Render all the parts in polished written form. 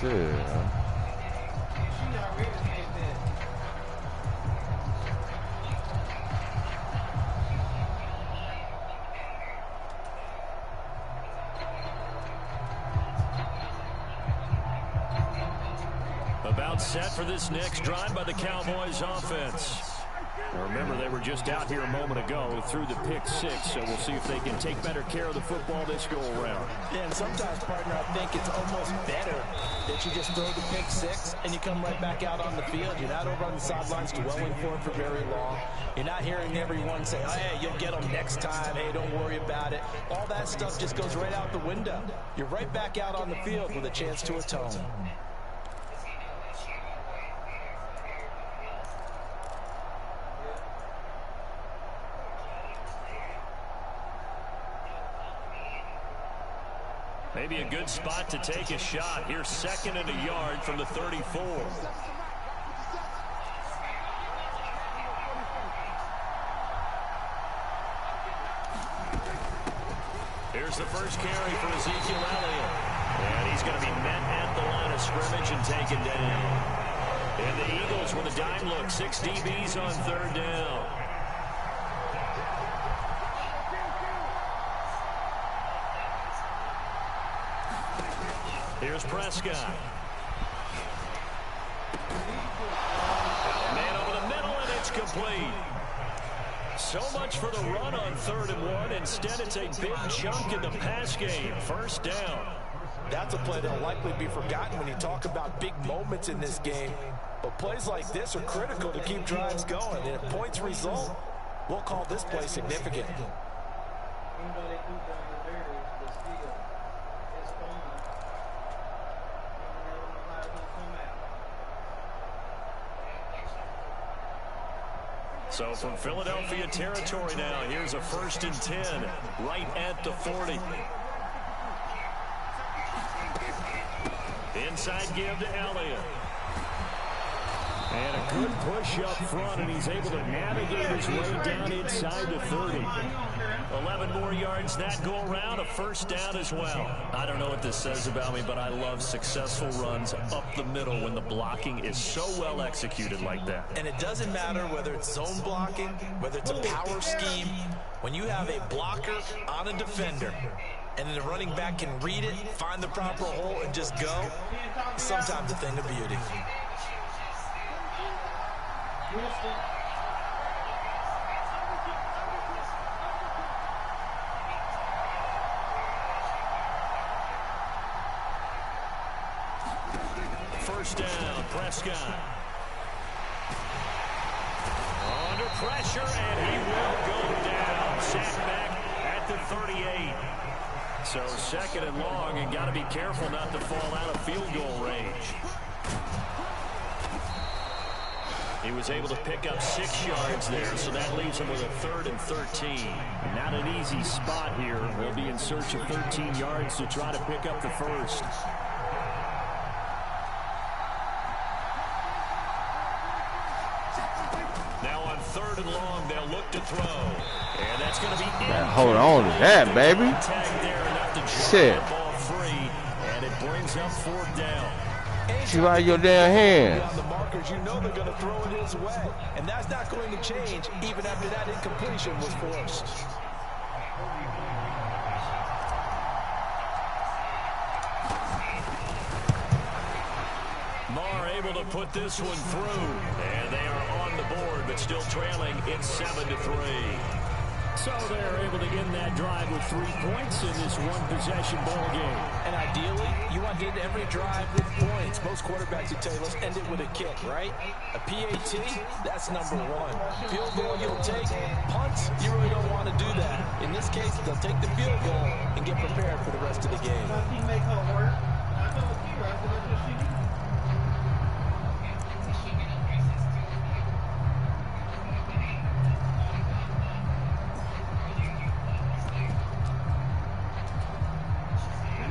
Shit. About set for this next drive by the Cowboys offense. Now remember, they were just out here a moment ago through the pick six, so we'll see if they can take better care of the football this go around. Yeah, and sometimes, partner, I think it's almost better that you just throw the pick six and you come right back out on the field. You're not over on the sidelines dwelling for it for very long. You're not hearing everyone say, oh, hey, you'll get them next time. Hey, don't worry about it. All that stuff just goes right out the window. You're right back out on the field with a chance to atone. Maybe a good spot to take a shot. Here's 2nd and a yard from the 34. Here's the first carry for Ezekiel Elliott. And he's going to be met at the line of scrimmage and taken down. And the Eagles with a dime look. 6 DBs on 3rd down. Here's Prescott. Man over the middle, and it's complete. So much for the run on 3rd and 1. Instead, it's a big chunk in the pass game. 1st down. That's a play that'll likely be forgotten when you talk about big moments in this game. But plays like this are critical to keep drives going. And if points result, we'll call this play significant. So from Philadelphia territory now, here's a 1st and 10 right at the 40. Inside give to Elliott. And a good push up front, and he's able to navigate his way down inside the 30. 11 more yards that go around, a 1st down as well. I don't know what this says about me, but I love successful runs up the middle when the blocking is so well executed like that. And it doesn't matter whether it's zone blocking, whether it's a power scheme. When you have a blocker on a defender, and then the running back can read it, find the proper hole, and just go, it's sometimes a thing of beauty. First down, Prescott. Under pressure, and he will go down. Sacked back at the 38. So 2nd and long, and got to be careful not to fall out of field goal range. He was able to pick up 6 yards there, so that leaves him with a 3rd and 13. Not an easy spot here. They'll be in search of 13 yards to try to pick up the 1st. Now on 3rd and long, they'll look to throw. And that's going to be in. Hold on to that, baby. Shit. And it brings up 4th down. You out of your damn hands. On the markers, you know they're going to throw it his way. And that's not going to change even after that incompletion was forced. Marr able to put this one through. And they are on the board, but still trailing. It's 7-3. So they're able to end that drive with 3 points in this one-possession ball game. And ideally, you want to end every drive with points. Most quarterbacks would tell you, let's end it with a kick, right? A PAT, that's number 1. Field goal you'll take. Punts, you really don't want to do that. In this case, they'll take the field goal and get prepared for the rest of the game.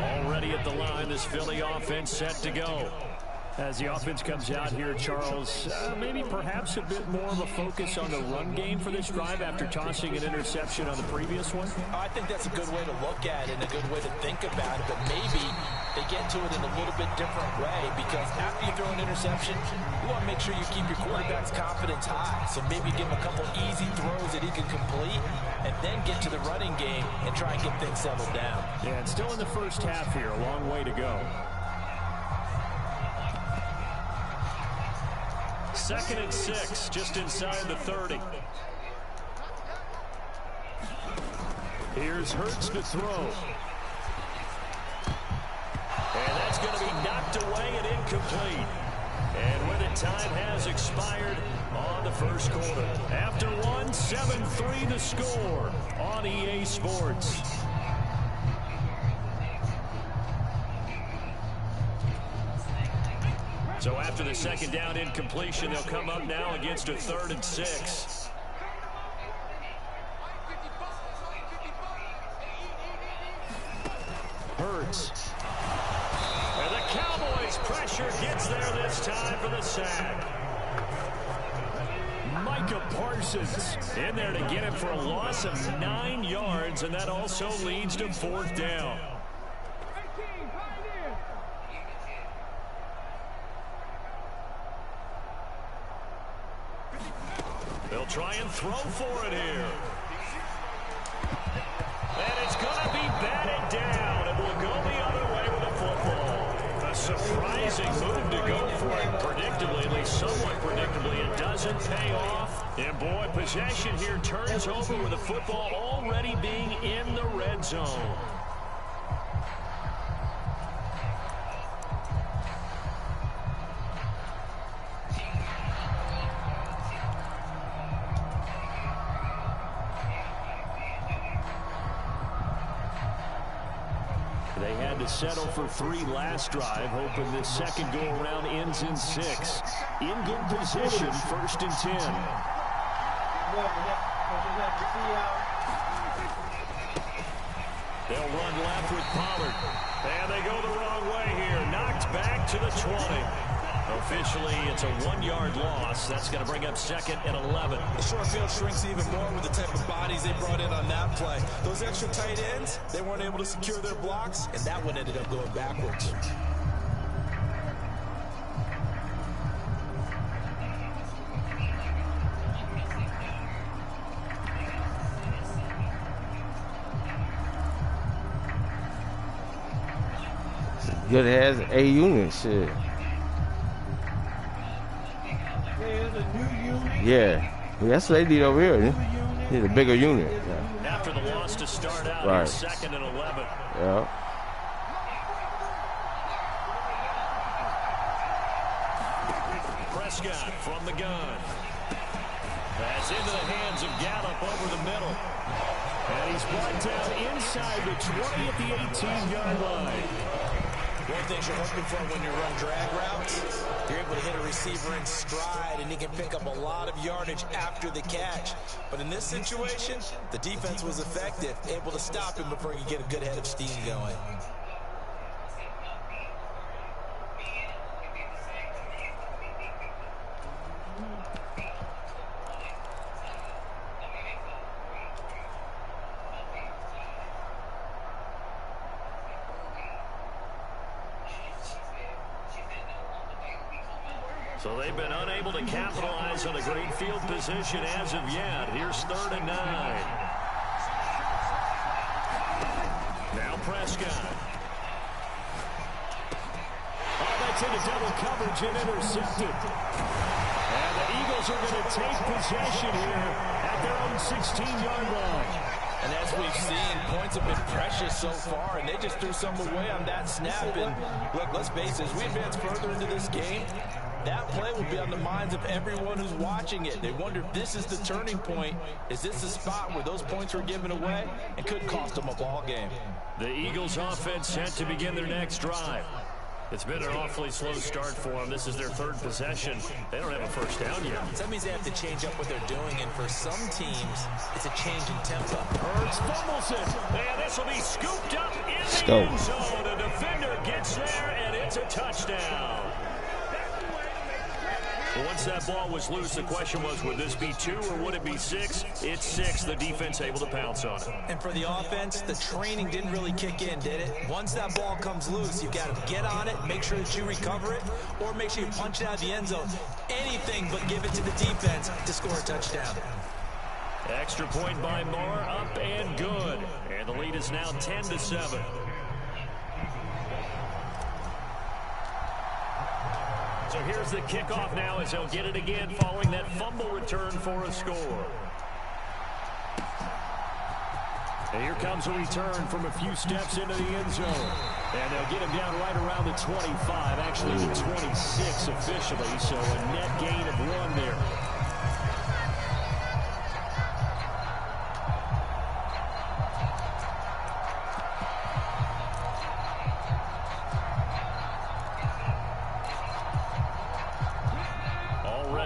Already at the line, this Philly offense set to go. As the offense comes out here, Charles, maybe perhaps a bit more of a focus on the run game for this drive after tossing an interception on the previous one? I think that's a good way to look at it and a good way to think about it, but maybe they get to it in a little bit different way, because after you throw an interception, you want to make sure you keep your quarterback's confidence high. So maybe give him a couple easy throws that he can complete and then get to the running game and try and get things settled down. Yeah, and still in the first half here, a long way to go. 2nd and 6, just inside the 30. Here's Hurts to throw. And that's going to be knocked away and incomplete. And with it, time has expired on the first quarter. After one, 7-3 the score on EA Sports. So after the second down incompletion, they'll come up now against a 3rd and 6. Hurts. And the Cowboys' pressure gets there this time for the sack. Micah Parsons in there to get him for a loss of 9 yards, and that also leads to 4th down. They'll try and throw for it here. And it's going to be batted down. It will go the other way with the football. A surprising move to go for it predictably, at least somewhat predictably. It doesn't pay off. And boy, possession here turns over with the football already being in the red zone. They had to settle for 3 last drive, hoping this second go-around ends in 6. In good position, 1st and 10. They'll run left with Pollard. And they go the wrong way here. Knocked back to the 20. Officially, it's a 1-yard loss. That's going to bring up 2nd and 11. The short field shrinks even more with the type of bodies they brought in on that play. Those extra tight ends, they weren't able to secure their blocks, and that one ended up going backwards. Good has a unit, shit. Yeah, that's what they did over here. They need a bigger unit. Yeah. After the loss to start out, right. 2nd and 11. Yeah. Prescott from the gun. That's into the hands of Gallup over the middle. And he's brought down inside the 20 at the 18-yard line. One thing you're hoping for when you run drag routes, you're able to hit a receiver in stride, and he can pick up a lot of yardage after the catch. But in this situation, the defense was effective, able to stop him before he could get a good head of steam going. So they've been unable to capitalize on a great field position as of yet. Here's 3rd and 9. Now Prescott. Oh, that's into double coverage and intercepted. And the Eagles are going to take possession here at their own 16-yard line. And as we've seen, points have been precious so far, and they just threw some away on that snap. And look, let's face it, as we advance further into this game, that play will be on the minds of everyone who's watching it. They wonder if this is the turning point. Is this the spot where those points were given away and could cost them a ball game? The Eagles offense set to begin their next drive. It's been an awfully slow start for them. This is their 3rd possession. They don't have a first down yet. That means they have to change up what they're doing, and for some teams, it's a change in tempo. Hurts fumbles it, and this will be scooped up in the end zone. A defender gets there, and it's a touchdown. Well, once that ball was loose, the question was, would this be 2 or would it be 6? It's 6. The defense able to pounce on it. And for the offense, the training didn't really kick in, did it? Once that ball comes loose, you've got to get on it, make sure that you recover it, or make sure you punch it out of the end zone. Anything but give it to the defense to score a touchdown. Extra point by Moore, up and good. And the lead is now 10-7. So here's the kickoff now as they'll get it again following that fumble return for a score. And here comes a return from a few steps into the end zone. And they'll get him down right around the 25, actually the 26 officially, so a net gain of 1 there.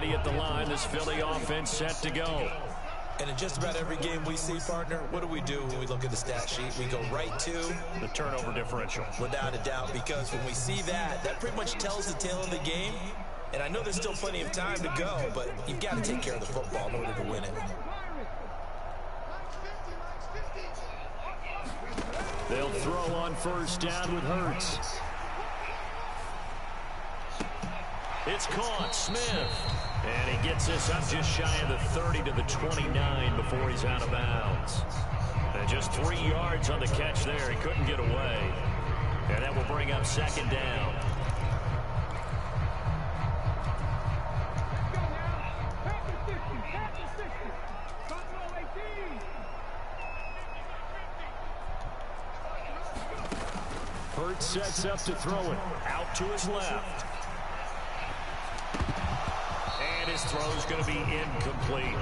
At the line, this Philly offense set to go. And in just about every game we see, partner, what do when we look at the stat sheet? We go right to the turnover differential. Without a doubt, because when we see that, that pretty much tells the tale of the game. And I know there's still plenty of time to go, but you've got to take care of the football in order to win it. They'll throw on first down with Hurts. It's caught, Smith. And he gets this up just shy of the 30 to the 29 before he's out of bounds. And just 3 yards on the catch there. He couldn't get away. And that will bring up second down. Hurts sets up to throw it. Out to his left. His throw is going to be incomplete.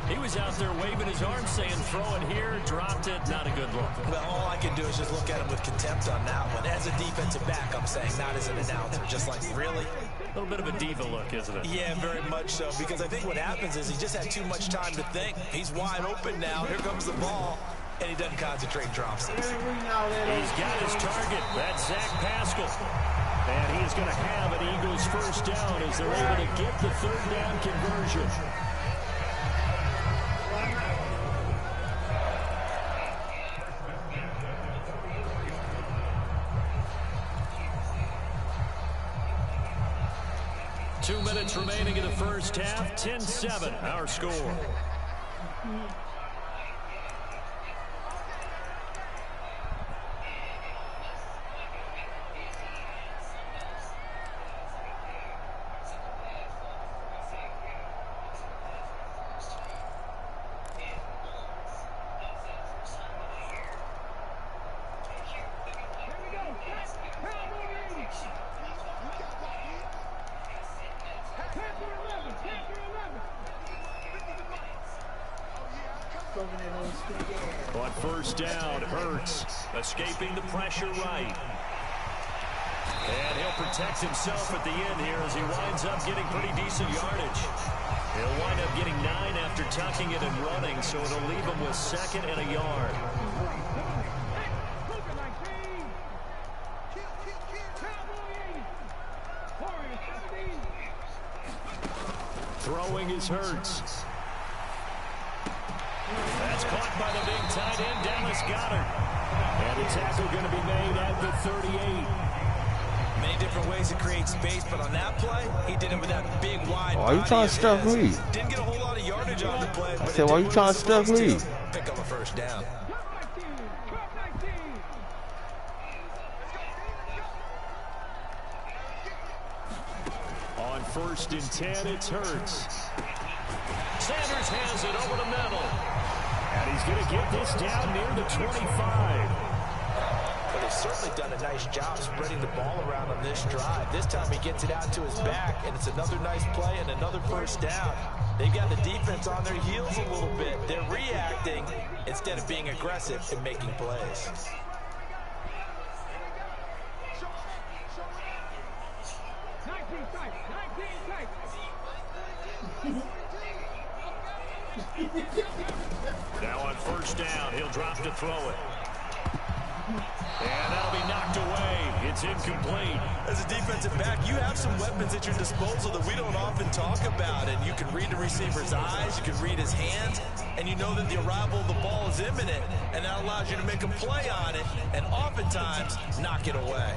He was out there waving his arms saying, throw it here, dropped it, not a good look. Well, all I can do is just look at him with contempt on that one. As a defensive back, I'm saying, not as an announcer. Just like, really? A little bit of a diva look, isn't it? Yeah, very much so, because I think what happens is he just had too much time to think. He's wide open now. Here comes the ball, and he doesn't concentrate, drops it. He's got his target. That's Zach Pascal. And he's going to have an Eagles first down as they're able to get the third down conversion. Two minutes remaining in the first half. 10-7, our score. On first down, Hurts escaping the pressure right. And he'll protect himself at the end here as he winds up getting pretty decent yardage. He'll wind up getting 9 after tucking it and running, so it'll leave him with 2nd and a yard. Throwing is Hurts. That's caught by the big tight end, Dallas Goedert. And the tackle going to be made at the 38. Many different ways to create space, but on that play, he did it with that big, wide Why are you trying to stuff me? Didn't get a whole lot of yardage on the play. I said, why are you trying to stuff me? Pick up a first down. On 1st and 10, it's Hurts. Sanders has it over the middle. And he's going to get this down near the 25. But they've certainly done a nice job spreading the ball around on this drive. This time he gets it out to his back, and it's another nice play and another first down. They've got the defense on their heels a little bit. They're reacting instead of being aggressive and making plays. Now on first down, he'll drop to throw it. And that'll be knocked away. It's incomplete. As a defensive back, you have some weapons at your disposal that we don't often talk about. And you can read the receiver's eyes, you can read his hands, and you know that the arrival of the ball is imminent. And that allows you to make a play on it and oftentimes knock it away.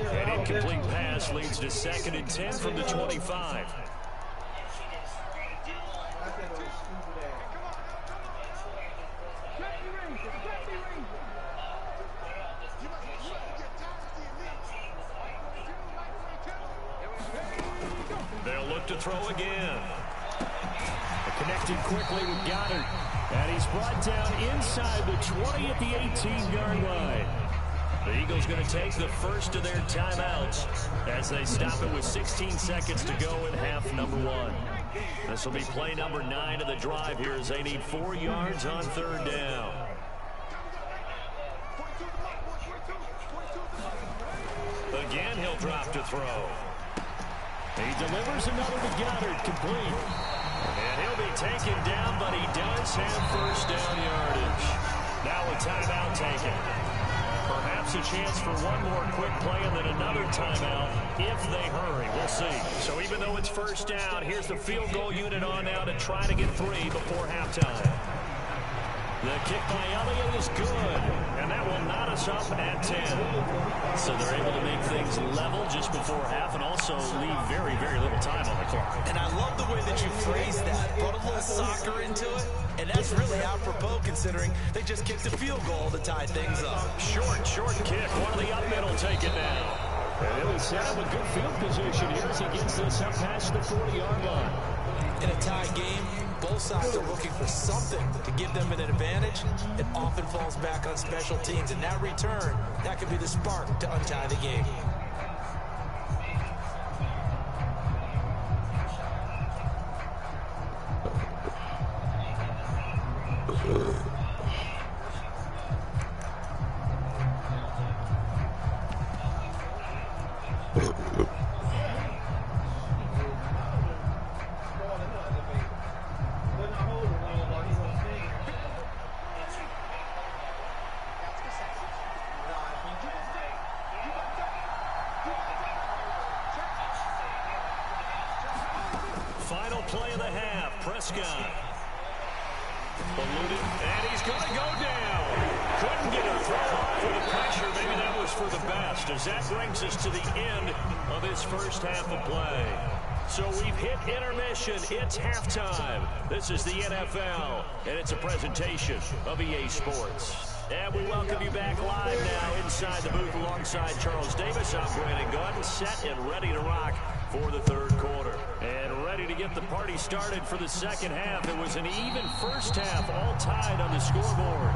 An incomplete pass leads to 2nd and 10 from the 25. They'll look to throw again. Connected quickly with Goddard. And he's brought down inside the 20 at the 18-yard line. The Eagles going to take the first of their timeouts as they stop it with 16 seconds to go in half number 1. This will be play number 9 of the drive here as they need 4 yards on 3rd down. Again, he'll drop to throw. He delivers another to Goddard, complete. And he'll be taken down, but he does have first down yardage. Now a timeout taken. Perhaps a chance for one more quick play and then another timeout if they hurry. We'll see. So even though it's first down, here's the field goal unit on now to try to get 3 before halftime. The kick by Elliott is good, and that will knot us up at 10. So they're able to make things level just before half and also leave very, very little time on the clock. And I love the way that you phrase that. Put a little soccer into it, and that's really apropos considering they just kicked a field goal to tie things up. Short kick. One of the up middle taken now. And it'll set up a good field position here as he gets this up past the 40-yard line. In a tie game, both sides are looking for something to give them an advantage. It often falls back on special teams. And that return, that could be the spark to untie the game. Final play of the half. Prescott. Ballooted, and he's going to go down. Couldn't get a throw off with the pressure. Maybe that was for the best, as that brings us to the end of this first half of play. So we've hit intermission. It's halftime. This is the NFL, and it's a presentation of EA Sports. And we welcome you back live now inside the booth alongside Charles Davis. I'm Brandon Gordon, set and ready to rock for the third quarter. And ready to get the party started for the second half. It was an even first half, all tied on the scoreboard.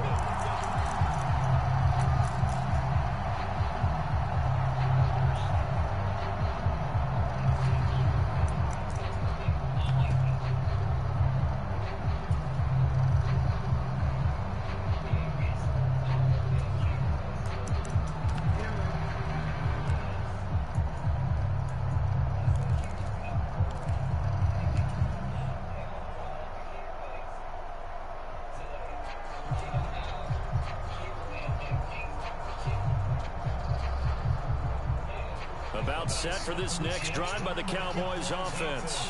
About set for this next drive by the Cowboys offense.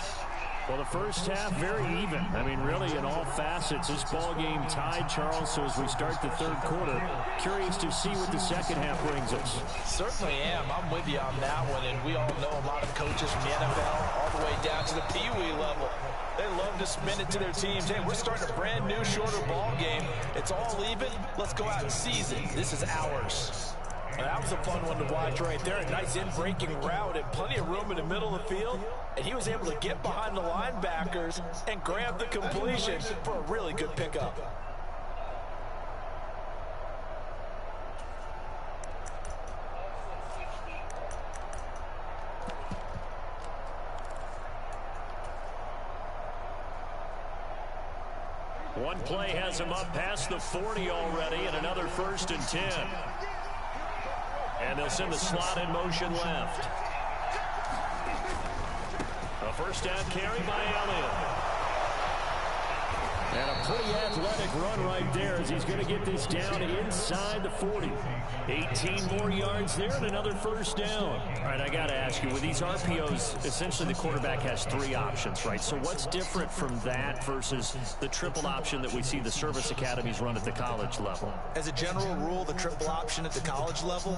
Well, the first half, very even. I mean, really, in all facets, this ball game tied, Charles. So as we start the third quarter, curious to see what the second half brings us. Certainly am. I'm with you on that one. And we all know a lot of coaches from the NFL all the way down to the Pee-wee level. They love to spin it to their teams. Hey, we're starting a brand new, shorter ball game. It's all even. Let's go out and seize it. This is ours. And that was a fun one to watch right there. A nice in-breaking route and plenty of room in the middle of the field. And he was able to get behind the linebackers and grab the completion for a really good pickup. One play has him up past the 40 already, and another 1st and 10. And they'll send the slot in motion left. A first down carry by Elliott. And a pretty athletic run right there as he's going to get this down inside the 40. 18 more yards there and another first down. All right, I got to ask you, with these RPOs, essentially the quarterback has three options, right? So what's different from that versus the triple option that we see the service academies run at the college level? As a general rule, the triple option at the college level,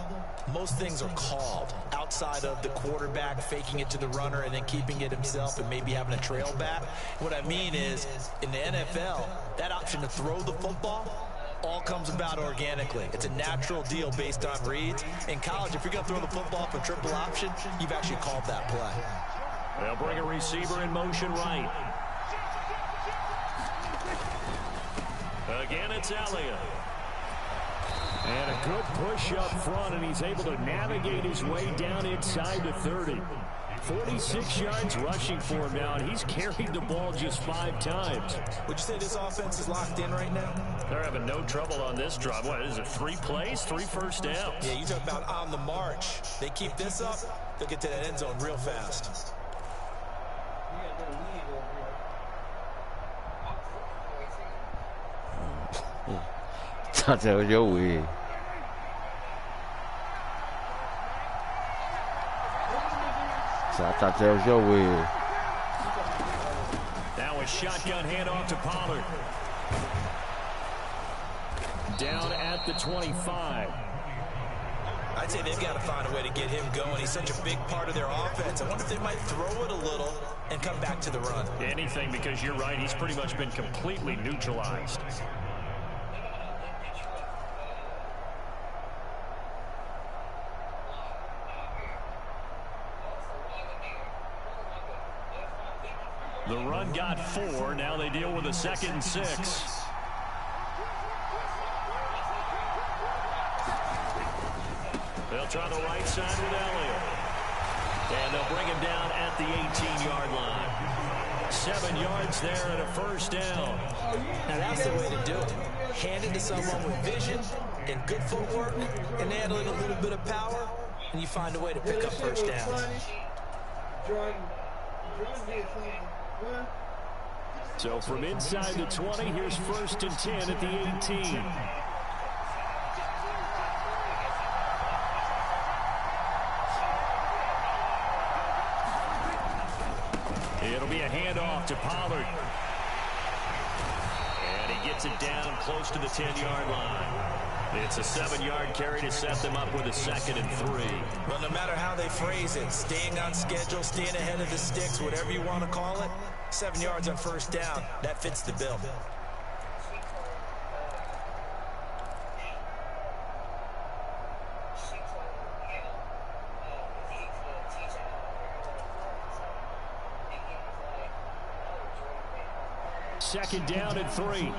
most things are called outside of the quarterback faking it to the runner and then keeping it himself and maybe having a trail back. What I mean is, in the NFL, that option to throw the football all comes about organically. It's a natural deal based on reads. In college, if you're going to throw the football for triple option, you've actually called that play. They'll bring a receiver in motion right. Again, it's Elliott. And a good push up front, and he's able to navigate his way down inside the 30. 46 yards rushing for him now, and he's carried the ball just 5 times. Would you say this offense is locked in right now? They're having no trouble on this drive. What is it, 3 plays, 3 first downs? Yeah, you talk about on the march. They keep this up, they'll get to that end zone real fast. Thought that was your way. So I thought that was your way. Now a shotgun handoff to Pollard. Down at the 25. I'd say they've got to find a way to get him going. He's such a big part of their offense. I wonder if they might throw it a little and come back to the run. Anything, because you're right, he's pretty much been completely neutralized. The run got 4. Now they deal with a 2nd and 6. They'll try the right side with Elliott. And they'll bring him down at the 18-yard line. 7 yards there and a first down. Now that's the way to do it. Hand it to someone with vision and good footwork and handling a little bit of power, and you find a way to pick up first downs. So from inside the 20, here's 1st and 10 at the 18. It'll be a handoff to Pollard. And he gets it down close to the 10-yard line. It's a 7-yard carry to set them up with a 2nd and 3. Well, no matter how they phrase it, staying on schedule, staying ahead of the sticks, whatever you want to call it, 7 yards on first down, that fits the bill. Second down and 3.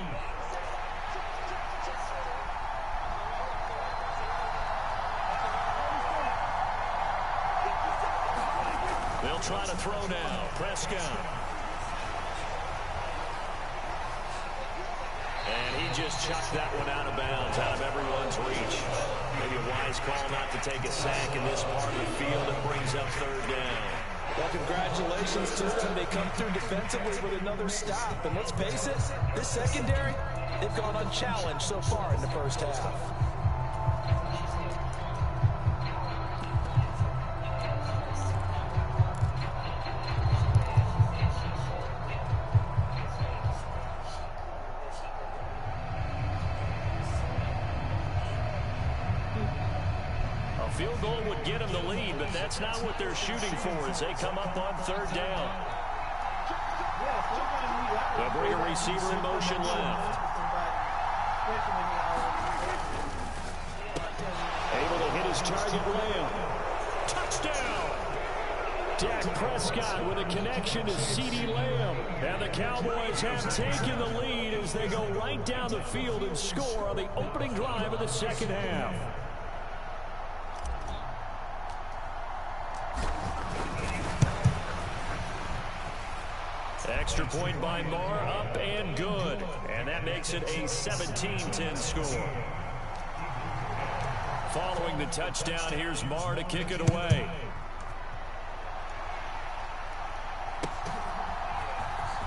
They'll try to throw now. Prescott. And he just chucked that one out of bounds, out of everyone's reach. Maybe a wise call not to take a sack in this part of the field. It brings up 3rd down. Well, congratulations to them. They come through defensively with another stop. And let's face it, this secondary, they've gone unchallenged so far in the first half. Field goal would get them the lead, but that's not what they're shooting for as they come up on 3rd down. They'll bring a receiver in motion left. Able to hit his target, Lamb. Touchdown! Dak Prescott with a connection to CeeDee Lamb. And the Cowboys have taken the lead as they go right down the field and score on the opening drive of the 2nd half. Extra point by Marr, up and good. And that makes it a 17-10 score. Following the touchdown, here's Marr to kick it away.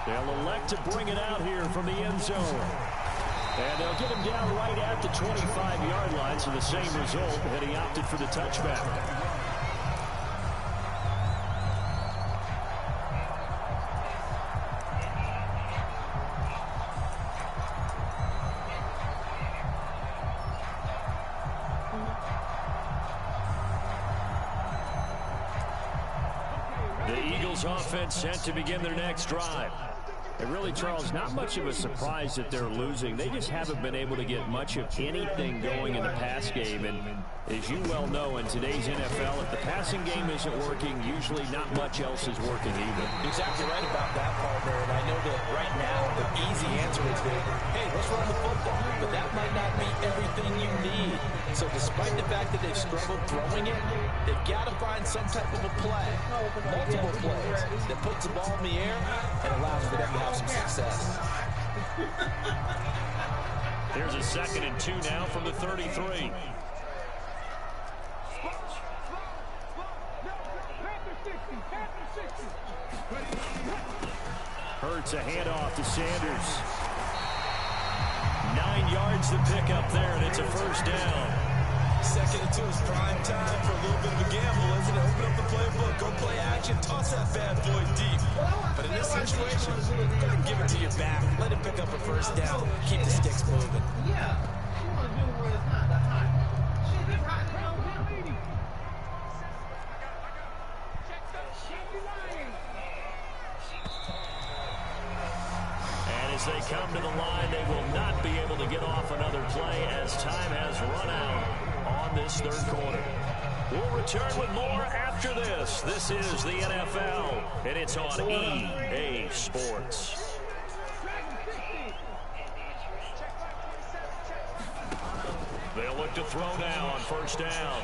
They'll elect to bring it out here from the end zone. And they'll get him down right at the 25-yard line, so the same result, and he opted for the touchback. The Eagles offense set to begin their next drive. And really, Charles, not much of a surprise that they're losing. They just haven't been able to get much of anything going in the pass game. And as you well know, in today's NFL, if the passing game isn't working, usually not much else is working either. Exactly right about that, partner. And I know that right now the easy answer is that, hey, let's run the football. But that might not be everything you need. So despite the fact that they've struggled throwing it, they've got to find some type of a play, multiple plays, that puts the ball in the air and allows for them to have some success. Here's a 2nd and 2 now from the 33. Hurts a handoff to Sanders. 9 yards to pick up there, and it's a first down. 2nd and 2 is prime time for a little bit of a gamble, isn't it? Open up the playbook, go play action, toss that bad boy deep. But in this situation, go ahead and give it to your back. Let him pick up a first down. Keep the sticks moving. Yeah. And as they come to the line, they will not be able to get off another play as time has run out on this 3rd quarter. We'll return with more after this. This is the NFL, and it's on EA Sports. They'll look to throw now on first down.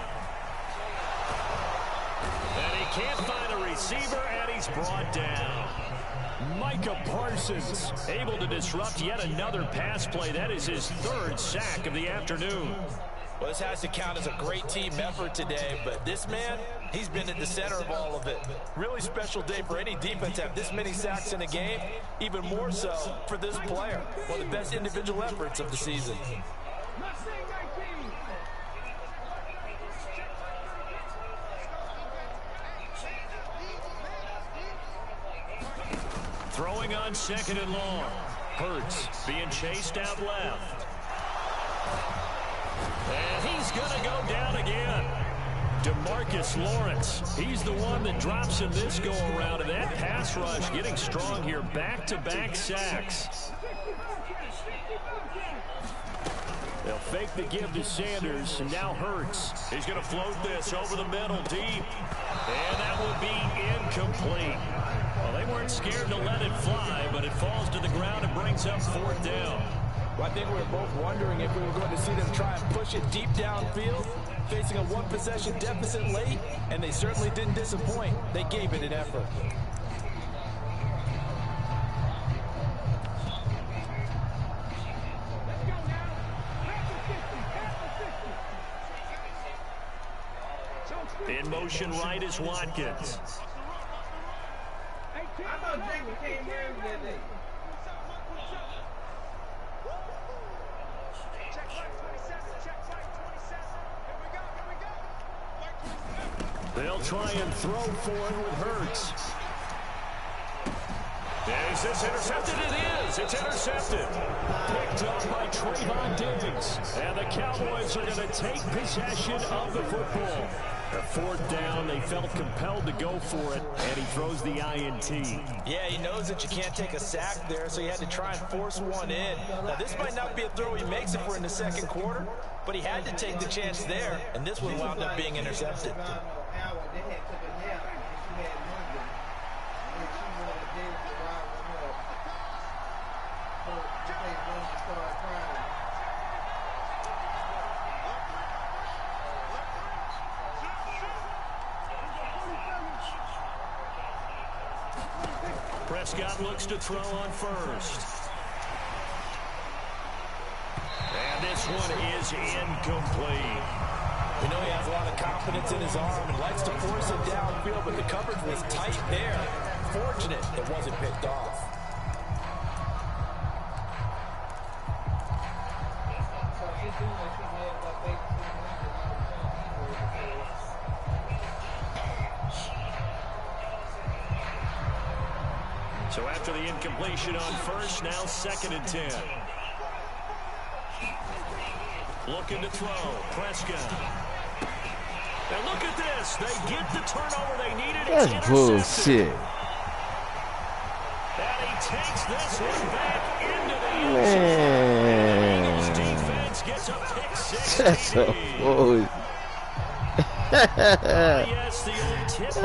And he can't find a receiver, and he's brought down. Micah Parsons able to disrupt yet another pass play. That is his 3rd sack of the afternoon. Well, this has to count as a great team effort today, but this man, he's been at the center of all of it. Really special day for any defense to have this many sacks in a game, even more so for this player. One of the best individual efforts of the season. Throwing on 2nd and long. Hurts being chased out left. And he's going to go down again. DeMarcus Lawrence, he's the one that drops him this go-around. And that pass rush getting strong here. Back-to-back sacks. They'll fake the give to Sanders, and now Hurts. He's going to float this over the middle deep. And that will be incomplete. Well, they weren't scared to let it fly, but it falls to the ground and brings up 4th down. Well, I think we were both wondering if we were going to see them try and push it deep downfield, facing a 1-possession deficit late, and they certainly didn't disappoint. They gave it an effort. In motion right is Watkins. I thought Jacob came here that day. They'll try and throw for it with Hurts. Is this intercepted? It is. It's intercepted. Picked up by Trayvon Diggs. And the Cowboys are going to take possession of the football. At 4th down, they felt compelled to go for it, and he throws the INT. Yeah, he knows that you can't take a sack there, so he had to try and force one in. Now, this might not be a throw he makes if we're in the 2nd quarter, but he had to take the chance there, and this one wound up being intercepted. Prescott looks to throw on first. And this one is incomplete. We know he has a lot of confidence in his arm and likes to force it downfield, but the coverage was tight there. Fortunate it wasn't picked off. So after the incompletion on first, now 2nd and 10. Looking to throw. Prescott. And look at this. They get the turnover they needed. That's bullshit. And he takes this one back into the end Man. zone. Defense gets a pick 6. That's a bullshit. Yes, the old tip to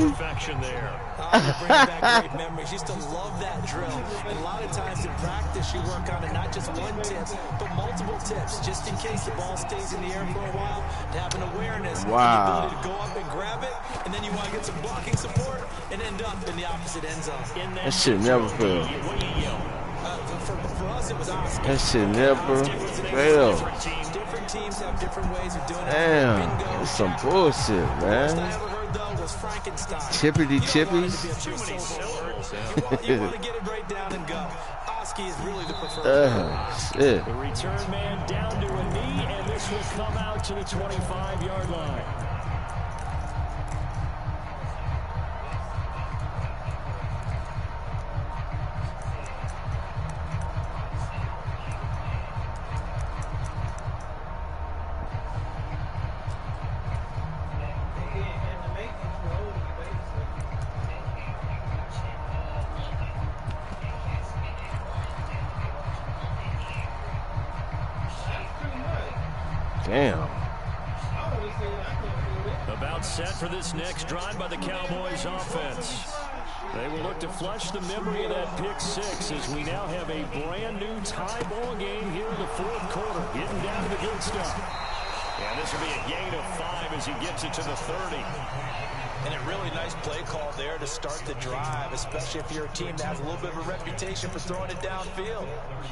perfection there. Bringing back great memories. Used to love that drill. And a lot of times in practice, you work on it, not just one tip, but multiple tips, just in case the ball stays in the air for a while, to have an awareness, and the ability to go up and grab it, and then you want to get some blocking support and end up in the opposite end zone. That shit never fail. What do you yell? For us, it was awesome. That shit never fail. Different teams have different ways of doing it. Damn, that's some bullshit, First I man. ever heard, though, was Frankenstein. Chippity chippies. You want to get it right down and go. Oski is really the preferred. Shit. The return man down to a knee, and this will come out to the 25-yard line. Damn. About set for this next drive by the Cowboys offense. They will look to flush the memory of that pick 6 as we now have a brand new tie ball game here in the 4th quarter. Getting down to the good stuff. And this will be a gain of 5 as he gets it to the 30. And a really nice play call there to start the drive, especially if you're a team that has a little bit of a reputation for throwing it downfield.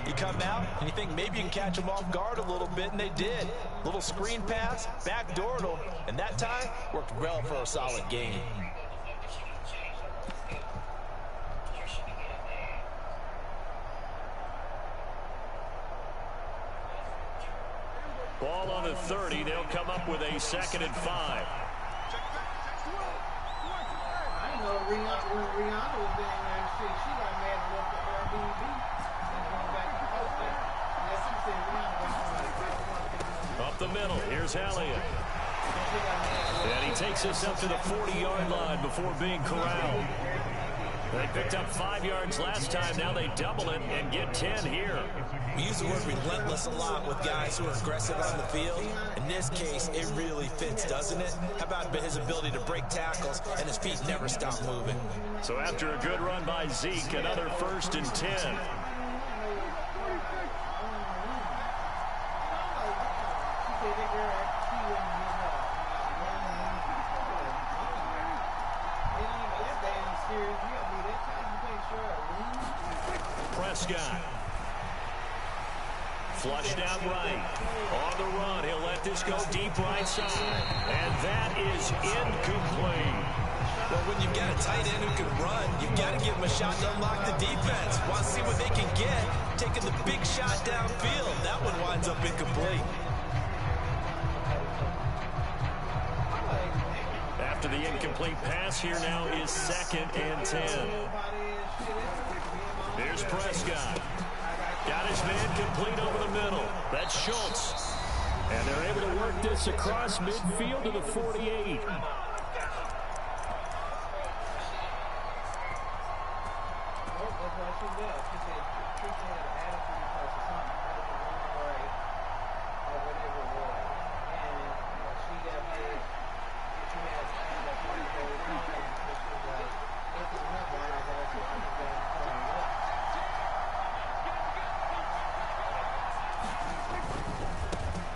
You come out and you think maybe you can catch them off guard a little bit, and they did. Little screen pass, backdoored them, and that time worked well for a solid gain. Ball on the 30. They'll come up with a 2nd and 5. When Rihanna was down there, she got mad and left the Airbnb and went back to Oakland. Yes, she said Rihanna got Up the middle. Here's Elliott. And he takes us up to the 40-yard line before being corralled. They picked up 5 yards last time. Now they double it and get 10 here. We use the word relentless a lot with guys who are aggressive on the field. In this case, it really fits, doesn't it? How about his ability to break tackles and his feet never stop moving? So after a good run by Zeke, another 1st and 10. Prescott. Flushed out right. On the run, he'll let this go deep right side. And that is incomplete. Well, when you've got a tight end who can run, you've got to give him a shot to unlock the defense. Want to see what they can get. Taking the big shot downfield. That one winds up incomplete. After the incomplete pass, here now is 2nd and 10. Here's Prescott. Got his man complete over the middle. That's Schultz. And they're able to work this across midfield to the 48.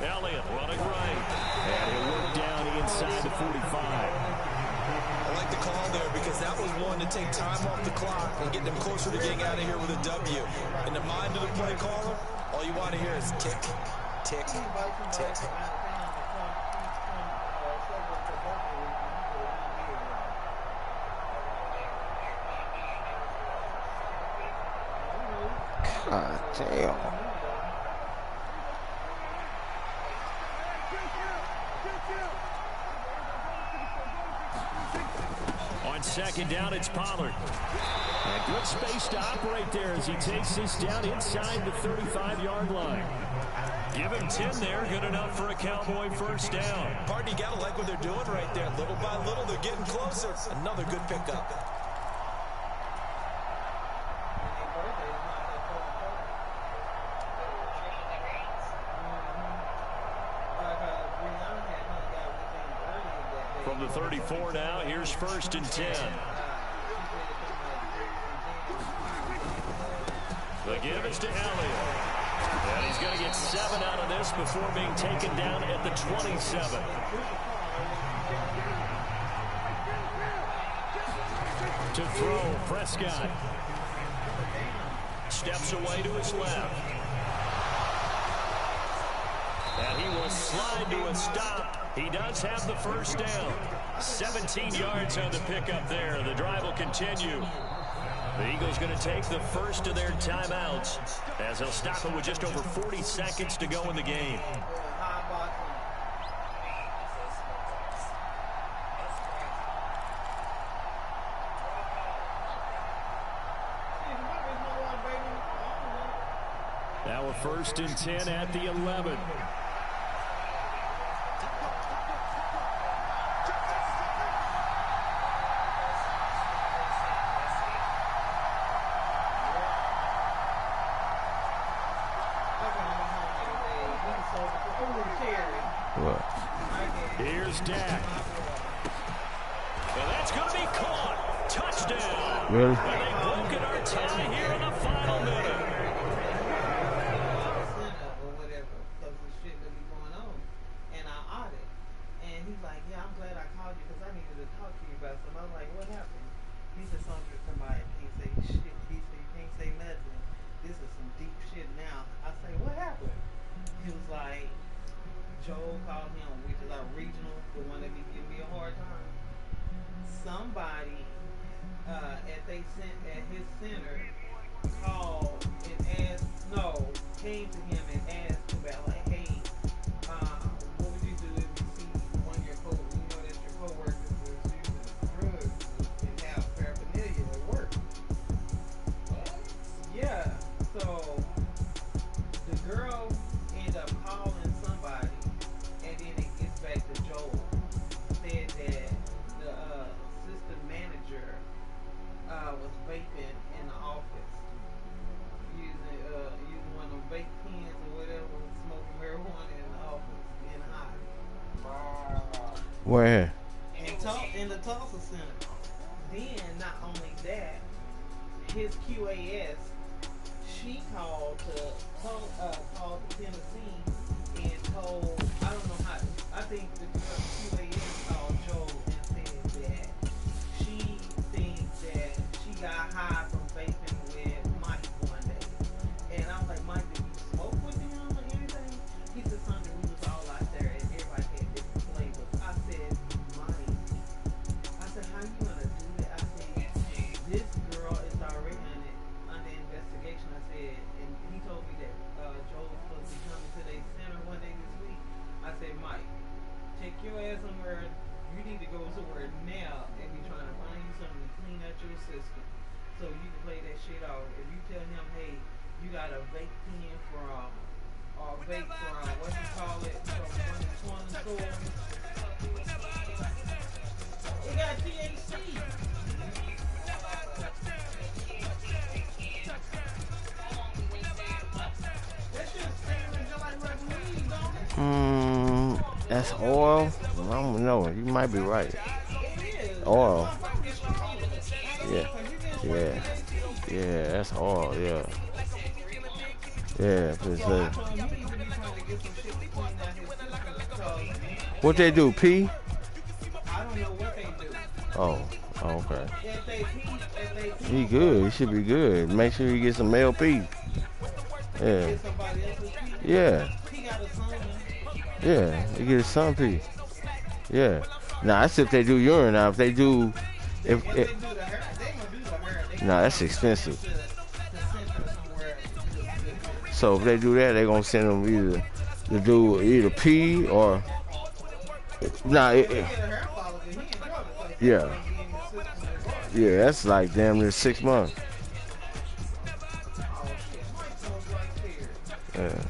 Elliott running right. And he'll work down inside the 45. I like the call there because that was one to take time off the clock and get them closer to getting out of here with a W. In the mind of the play caller, all you want to hear is tick, tick, tick. God damn. second down, it's Pollard. And good space to operate there as he takes this down inside the 35-yard line. Give him 10 there, good enough for a Cowboy first down. Pardon, you gotta like what they're doing right there. Little by little, they're getting closer. Another good pickup. From the 34 now, here's 1st and 10. The give is to Elliott. And he's going to get 7 out of this before being taken down at the 27. To throw, Prescott. Steps away to his left. And he will slide to a stop. He does have the first down. 17 yards on the pickup there. The drive will continue. The Eagles going to take the first of their timeouts as they'll stop it with just over 40 seconds to go in the game. Now we're 1st and 10 at the 11. Here's Dak. And that's going to be caught. Touchdown. Really? And they've broken our tie here in the final minute. Or whatever, because the shit that be going on. And I audit. And he's like, yeah, I'm glad I called you because I needed to talk to you about something. I was like, what happened? He said something to somebody. Can't say shit. He said, you can't say nothing. This is some deep shit now. I say, what happened? He was like, Joel called him, which is our regional, the one that be giving me a hard time. Somebody at his center called and asked, came to him and asked about like, hey, what would you do if you see one of your that your coworkers is using drugs and have paraphernalia at work? Yeah, so the girl ended up calling somebody. And then it gets back to Joel. Said that the assistant manager was vaping in the office, using one of them vape pens or whatever, smoking marijuana in the office, getting high. Where? In the Tulsa Center. Then not only that, his QAS, she called to Tennessee and told, I don't know how, I think the QAS called Joel and said that she thinks that she got high from vaping with Mike one day. And I was like, Mike, did you smoke with him or anything? He said something, we was all out there and everybody had different flavors. I said, Mike, I said, how you gonna do that? I said, this girl is already under investigation. I said, and he told me that Joel was supposed to be coming to their center one day this week. I said, Mike, take your ass somewhere. You need to go somewhere now and be trying to find you something to clean out your system so you can play that shit off. If you tell him, hey, you got a vape pen from, or vape from, what you call it, from one of the corner stores. It got THC. That's oil? I don't know. You might be right. Oil. Yeah. Yeah, that's oil, yeah. Yeah, what they do, pee? I don't know what they do. Oh, okay. If they pee, He good. He should be good. Make sure you get some male pee. Yeah. get somebody else's pee. Yeah. He got a son. Yeah. You get some pee. Yeah. Now that's if they do urine. Now if they do, if Once they do the hair, they gonna do the hair. They nah, that's expensive. to send her somewhere else. So if they do that, they gonna send them either to do either pee or nah. Get a hair follicle, he in trouble. So Yeah. he in the system. Yeah, that's like damn near 6 months. Oh shit, Mike was right there. Yeah.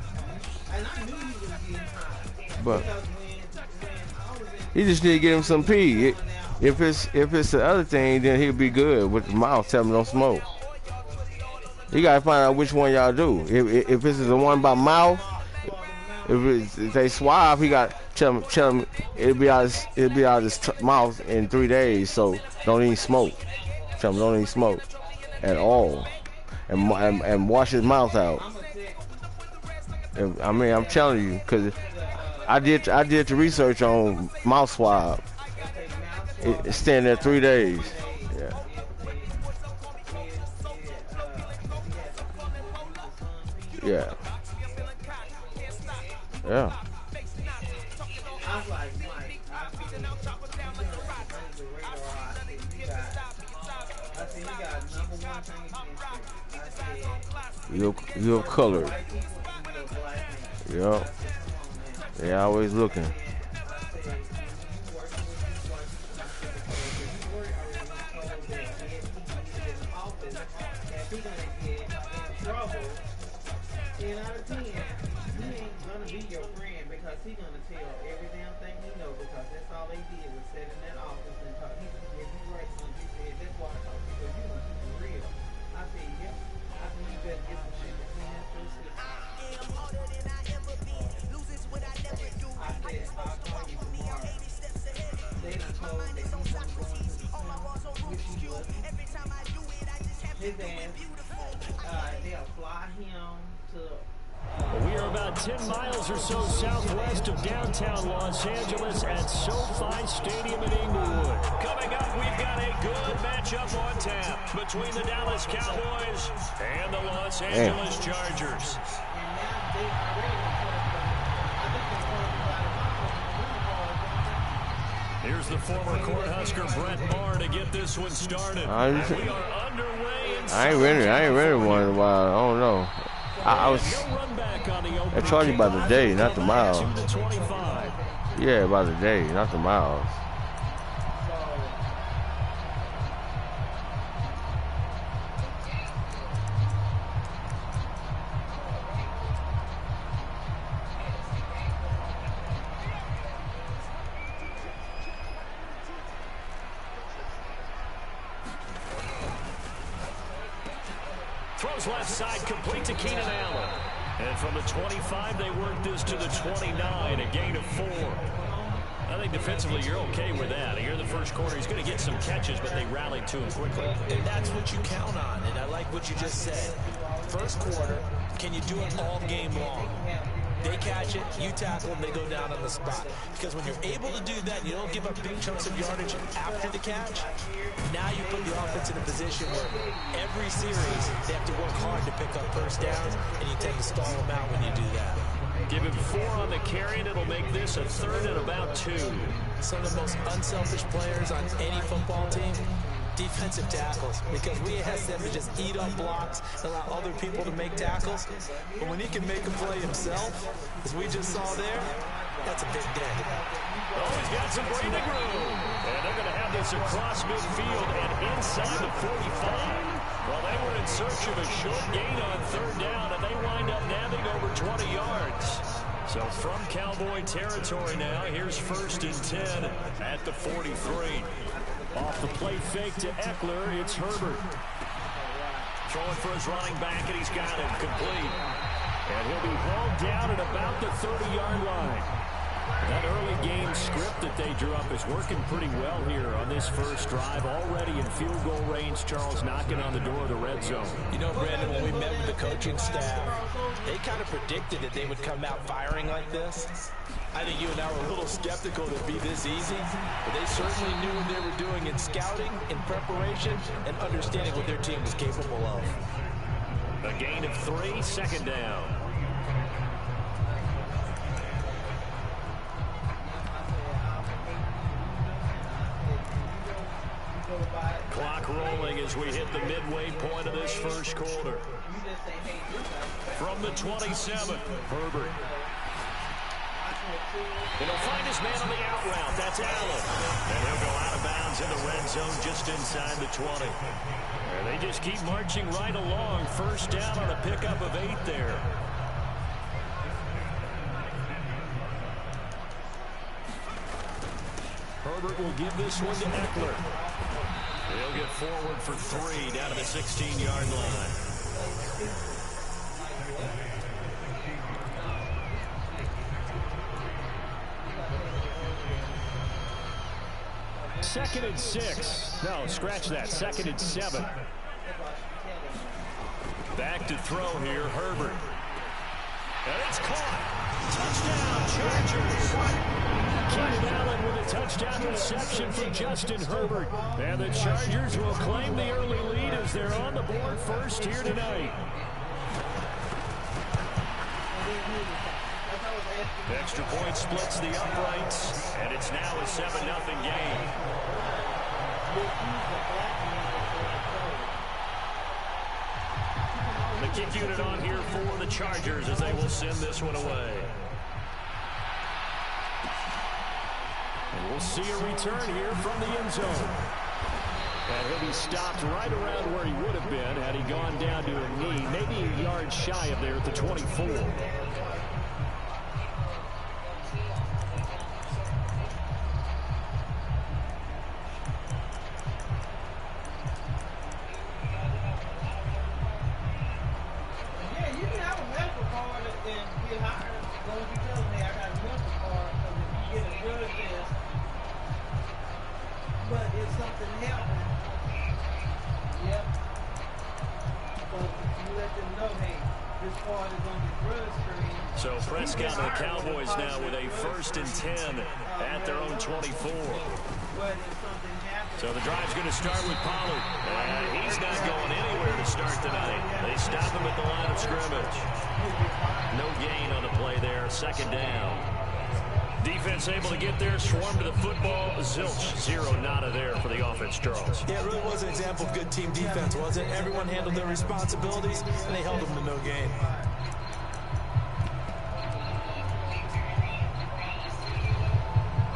And I knew he was getting high. But Because when I was he just need to get him some pee. If it's the other thing, then he'll be good with the mouth. Tell him don't smoke. You gotta find out which one y'all do. If this is the one by mouth, if they swab, he got tell him it'll be out his mouth in 3 days. So don't even smoke. Tell him don't even smoke at all, and wash his mouth out. I mean, I'm telling you, cause I did the research on mouth swab. It's staying there 3 days. Yeah. Yeah. Yeah. I was like, Mike, I said, you got number one thing. I said, You're colored. white people and you're a black man. Yeah. I said, come on, man. They always looking. I said, you working with these white people, I said, because you already told that if he get in office, that he gonna get in trouble. 10 out of 10, he ain't gonna be your friend because he gonna tell every damn thing he know because that's all they did was sit in that office and talk. He said, you right, son. He said, that's why I talk to you because you gonna keep it real. I said, yep. I said, you better get some shit to clean up your system. I said, I'll call you tomorrow. They done told that he's gonna go into the Senate, which he wasn't. His ass, they'll fly him to We are about 10 miles or so southwest of downtown Los Angeles at SoFi Stadium in Inglewood. Coming up, we've got a good matchup on tap between the Dallas Cowboys and the Los Angeles Chargers. Here's the former Cornhusker Brett Maher to get this one started. We are underway. I ain't ready one in a while. I don't know. I charge you by the day, not the miles. Yeah, by the day, not the miles. Throws left side, complete to Keenan Allen. And from the 25, they work this to the 29, a gain of 4. I think defensively you're okay with that. Here in the first quarter, he's going to get some catches, but they rallied to him quickly. And that's what you count on, and I like what you just said. First quarter, can you do it all game long? They catch it, you tackle them, they go down on the spot. Because when you're able to do that, you don't give up big chunks of yardage after the catch. Now you put the offense in a position where every series they have to work hard to pick up first downs, and you tend to stall them out when you do that. Give him 4 on the carry, and it'll make this a 3rd and about 2. Some of the most unselfish players on any football team, defensive tackles, because we ask them to just eat up blocks and allow other people to make tackles. But when he can make a play himself, as we just saw there, that's a big day. Oh, he's got some breathing room. And they're going to have this across midfield and inside the 45. Well, they were in search of a short gain on 3rd down, and they wind up nabbing over 20 yards. So from Cowboy territory now, here's 1st and 10 at the 43. Off the play fake to Eckler, it's Herbert. Throwing for his running back, and he's got him complete. And he'll be hauled down at about the 30-yard line. That early game script that they drew up is working pretty well here on this first drive. Already in field goal range, Charles knocking on the door of the red zone. You know, Brandon, when we met with the coaching staff, they kind of predicted that they would come out firing like this. I think you and I were a little skeptical that it'd be this easy, but they certainly knew what they were doing in scouting, in preparation, and understanding what their team was capable of. A gain of 3, 2nd down. Clock rolling as we hit the midway point of this first quarter. From the 27, Herbert. And he'll find his man on the out route. That's Allen. And he'll go out of bounds He's in the red zone just inside the 20. And they just keep marching right along. First down on a pickup of 8 there. Herbert will give this one to Eckler. He'll get forward for 3 down to the 16-yard line. Second and 6. No, scratch that. Second and 7. Back to throw here, Herbert. And it's caught. Touchdown, Chargers. Keenan Allen with a touchdown reception for Justin Herbert. And the Chargers will claim the early lead as they're on the board first here tonight. Extra point splits the uprights, and it's now a 7-0 game. The kick unit on here for the Chargers as they will send this one away. And we'll see a return here from the end zone. And he'll be stopped right around where he would have been had he gone down to a knee, maybe a yard shy of there at the 24. So Prescott and the Cowboys now with a 1st and 10 at their own 24. So the drive's going to start with Pollard. He's not going anywhere to start tonight. They stop him at the line of scrimmage. No gain on the play there. 2nd down. Defense able to get there, swarm to the football. Zilch, 0 nada there for the offense, Charles. Yeah, it really was an example of good team defense, wasn't it? Everyone handled their responsibilities, and they held them to no gain.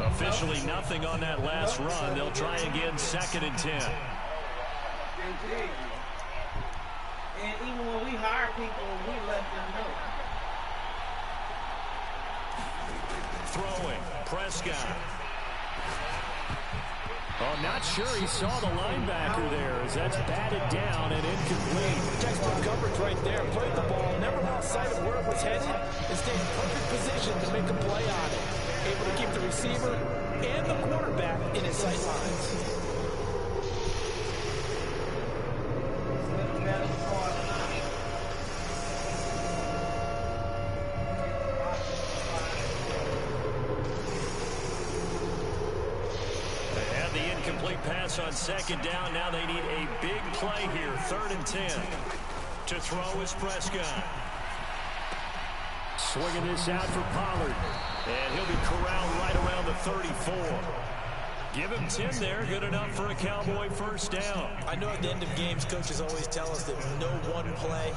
Officially nothing on that last run. They'll try again, 2nd and 10. And even when we hire people, we let them know. Throwing, Prescott. Oh, not sure he saw the linebacker there as that's batted down and incomplete. Textbook coverage right there. Played the ball, never lost sight of where it was headed, and stayed in perfect position to make a play on it. Able to keep the receiver and the quarterback in his sight lines. Pass on 2nd down. Now they need a big play here. 3rd and 10. To throw is Prescott. Swinging this out for Pollard. And he'll be corralled right around the 34. Give him 10 there. Good enough for a Cowboy 1st down. I know at the end of games, coaches always tell us that no one play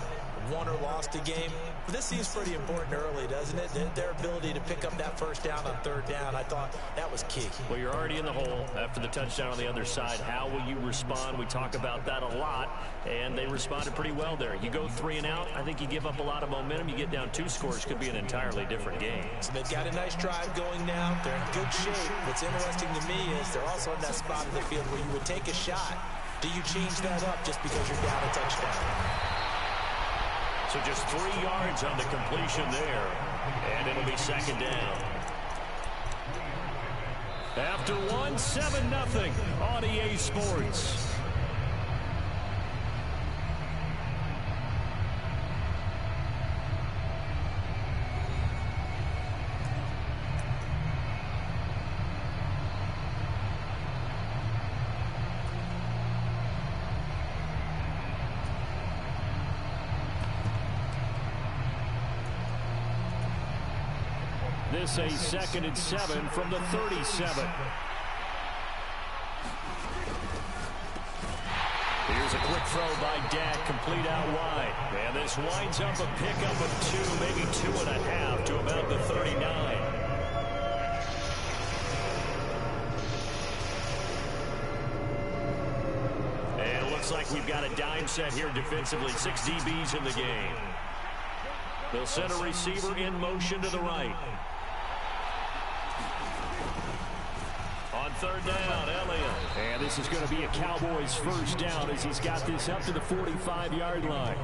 won or lost a game. But this seems pretty important early, doesn't it? Their ability to pick up that 1st down on 3rd down, I thought that was key. Well, you're already in the hole after the touchdown on the other side. How will you respond? We talk about that a lot, and they responded pretty well there. You go 3 and out, I think you give up a lot of momentum. You get down 2 scores, could be an entirely different game. So they've got a nice drive going now. They're in good shape. What's interesting to me is they're also in that spot of the field where you would take a shot. Do you change that up just because you're down a touchdown? So just 3 yards on the completion there, and it'll be 2nd down. After 1, 7-0 on EA Sports. This a 2nd and 7 from the 37. Here's a quick throw by Dak, complete out wide. And this winds up a pickup of 2, maybe 2.5 to about the 39. looks like we've got a dime set here defensively. 6 DBs in the game. They'll send a receiver in motion to the right. On third down, Elliott. And this is going to be a Cowboys first down as he's got this up to the 45-yard line.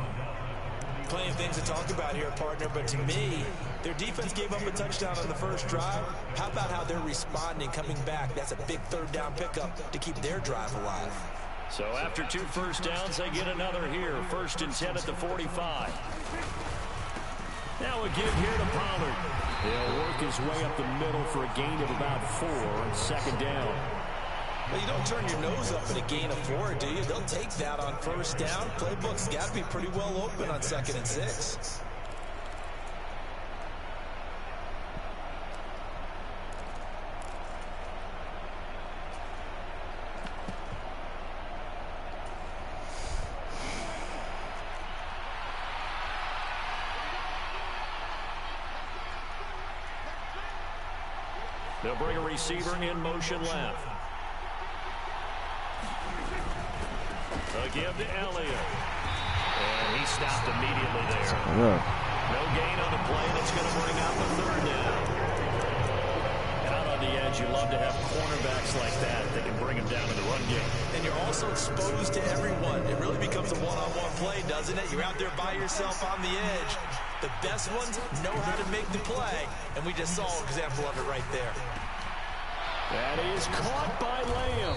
Plenty of things to talk about here, partner, but to me, their defense gave up a touchdown on the first drive. How about how they're responding, coming back? That's a big third down pickup to keep their drive alive. So after 2 first downs, they get another here. 1st and 10 at the 45. Now a give here to Pollard. He'll work his way up the middle for a gain of about 4 on 2nd down. Well, you don't turn your nose up at a gain of 4, do you? They'll take that on first down. Playbook's got to be pretty well open on 2nd and 6. They'll bring a receiver in motion left. A give to Elliott. And he stopped immediately there. No gain on the play, and it's going to bring out the 3rd down. Out on the edge, you love to have cornerbacks like that that can bring them down in the run game. And you're also exposed to everyone. It really becomes a one-on-one play, doesn't it? You're out there by yourself on the edge. The best ones know how to make the play, and we just saw an example of it right there. That is caught by Lamb.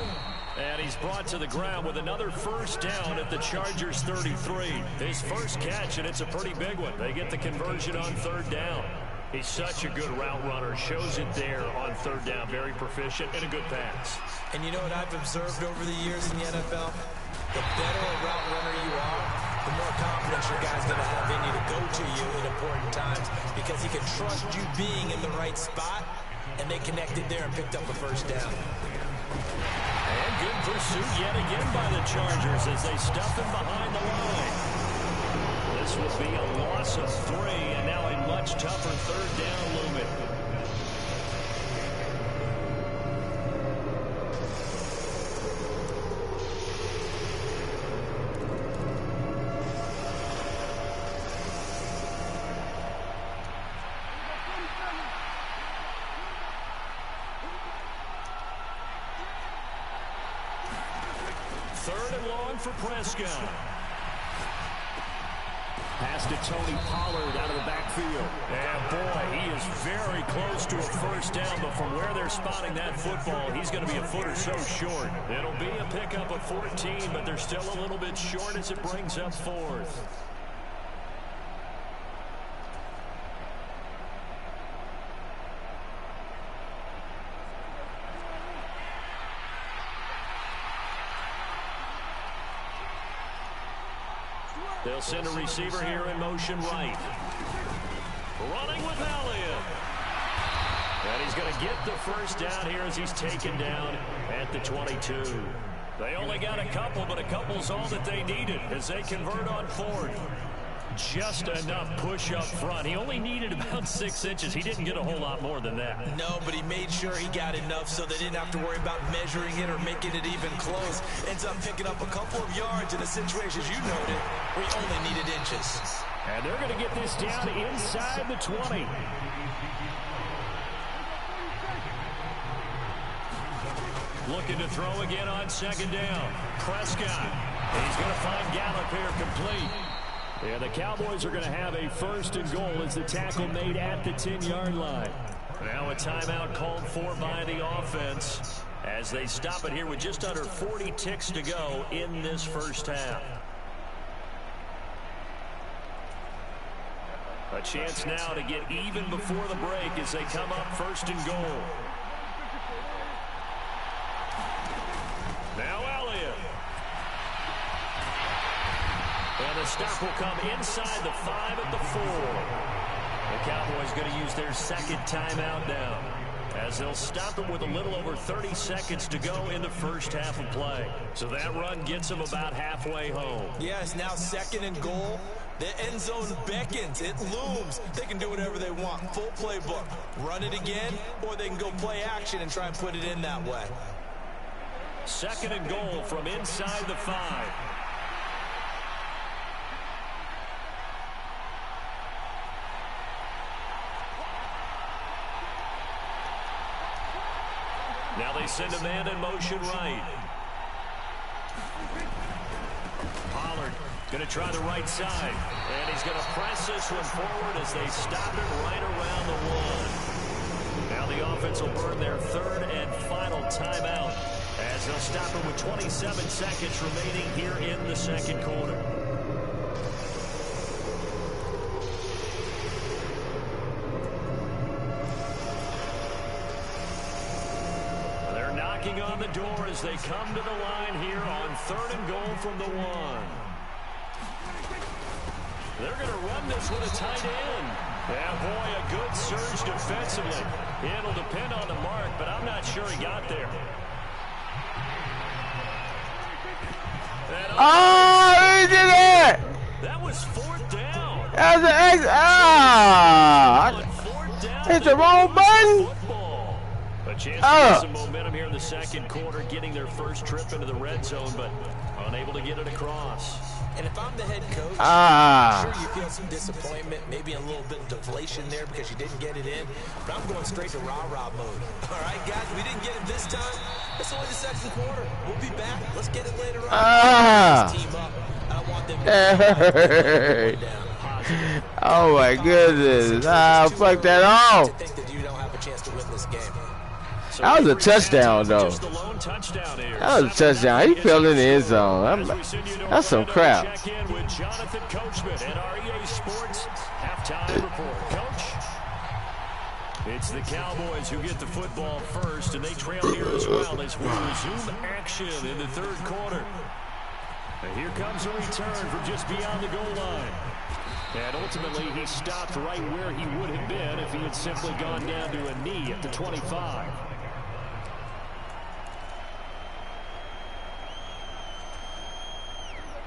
And he's brought to the ground with another first down at the Chargers 33. His first catch, and it's a pretty big one. They get the conversion on 3rd down. He's such a good route runner. Shows it there on 3rd down. Very proficient and a good pass. And you know what I've observed over the years in the NFL? The better a route runner you are, the more confidence your guy's going to have in you to go to you in important times because he can trust you being in the right spot, and they connected there and picked up a first down. And good pursuit yet again by the Chargers as they stuff him behind the line. This will be a loss of 3, and now a much tougher 3rd down looming. For Prescott. Pass to Tony Pollard out of the backfield. And boy, he is very close to a first down, but from where they're spotting that football, he's going to be a foot or so short. It'll be a pickup of 14, but they're still a little bit short as it brings up 4th. They'll send a receiver here in motion right. Running with Elliott. And he's going to get the first down here as he's taken down at the 22. They only got a couple, but a couple's all that they needed as they convert on 4th. Just enough push up front. He only needed about 6 inches. He didn't get a whole lot more than that. No, but he made sure he got enough so they didn't have to worry about measuring it or making it even close. Ends up picking up a couple of yards in a situation, as you noted, where he only needed inches. And they're going to get this down inside the 20. Looking to throw again on 2nd down. Prescott. He's going to find Gallup here complete. Yeah, the Cowboys are going to have a 1st and goal as the tackle made at the 10-yard line. Now a timeout called for by the offense as they stop it here with just under 40 ticks to go in this first half. A chance now to get even before the break as they come up 1st and goal. Now Elliott. And the stop will come inside the 5 at the 4. The Cowboys going to use their 2nd timeout now as they'll stop them with a little over 30 seconds to go in the first half of play. So that run gets them about halfway home. Yeah, it's now 2nd and goal. The end zone beckons. It looms. They can do whatever they want. Full playbook. Run it again, or they can go play action and try and put it in that way. Second and goal from inside the 5. Now they send a man in motion right. Pollard going to try the right side. And he's going to press this one forward as they stop it right around the 1. Now the offense will burn their third and final timeout as they'll stop it with 27 seconds remaining here in the second quarter. Knocking on the door as they come to the line here on third and goal from the 1. They're going to run this with a tight end. Yeah, boy, a good surge defensively. It'll depend on the mark, but I'm not sure he got there. Oh, he did it! That was fourth down. That's an X. It's the wrong button. A chance to get some momentum here in the second quarter, getting their first trip into the red zone, but unable to get it across. And if I'm the head coach, I'm sure you feel some disappointment, maybe a little bit of deflation there because you didn't get it in. But I'm going straight to rah-rah mode. All right, guys, we didn't get it this time. It's only the second quarter. We'll be back. Let's get it later on. Let's team up. I don't want them to down. Oh, my goodness. Fuck that off. To think that you don't have a chance to win this game. That was a touchdown, though. That was a touchdown. He fell in the end zone. That's some crap. Check in with Jonathan Coachman at our EA Sports halftime report. Coach, it's the Cowboys who get the football first, and they trail here as well as we resume action in the third quarter. And here comes a return from just beyond the goal line. And ultimately, he stopped right where he would have been if he had simply gone down to a knee at the 25.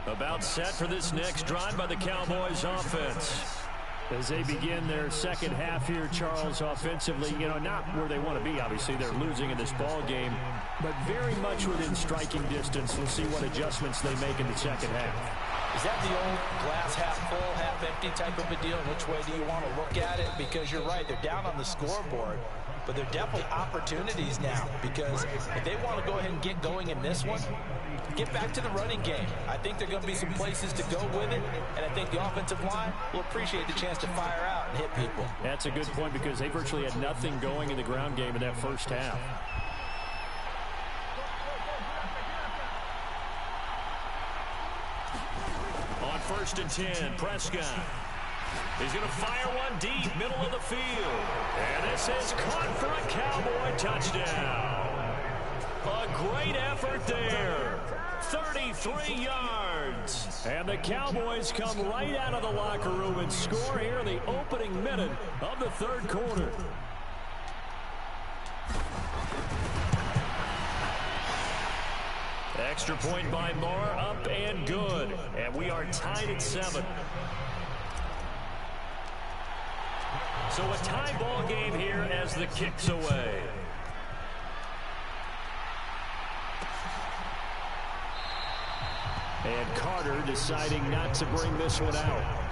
About set for this next drive by the Cowboys offense. As they begin their second half here, Charles, offensively, not where they want to be. Obviously, they're losing in this ball game, but very much within striking distance. We'll see what adjustments they make in the second half. Is that the old glass half full, half empty type of a deal? Which way do you want to look at it? Because you're right, they're down on the scoreboard, but they're definitely opportunities now, because if they want to go ahead and get going in this one, get back to the running game. I think there are going to be some places to go with it, and I think the offensive line will appreciate the chance to fire out and hit people. That's a good point, because they virtually had nothing going in the ground game in that first half. On 1st and 10, Prescott. He's going to fire one deep, middle of the field. And this is caught for a Cowboy touchdown. A great effort there. 33 yards. And the Cowboys come right out of the locker room and score here in the opening minute of the third quarter. Extra point by Moore, up and good. And we are tied at 7. So a tie ball game here as the kick's away. And Carter deciding not to bring this one out.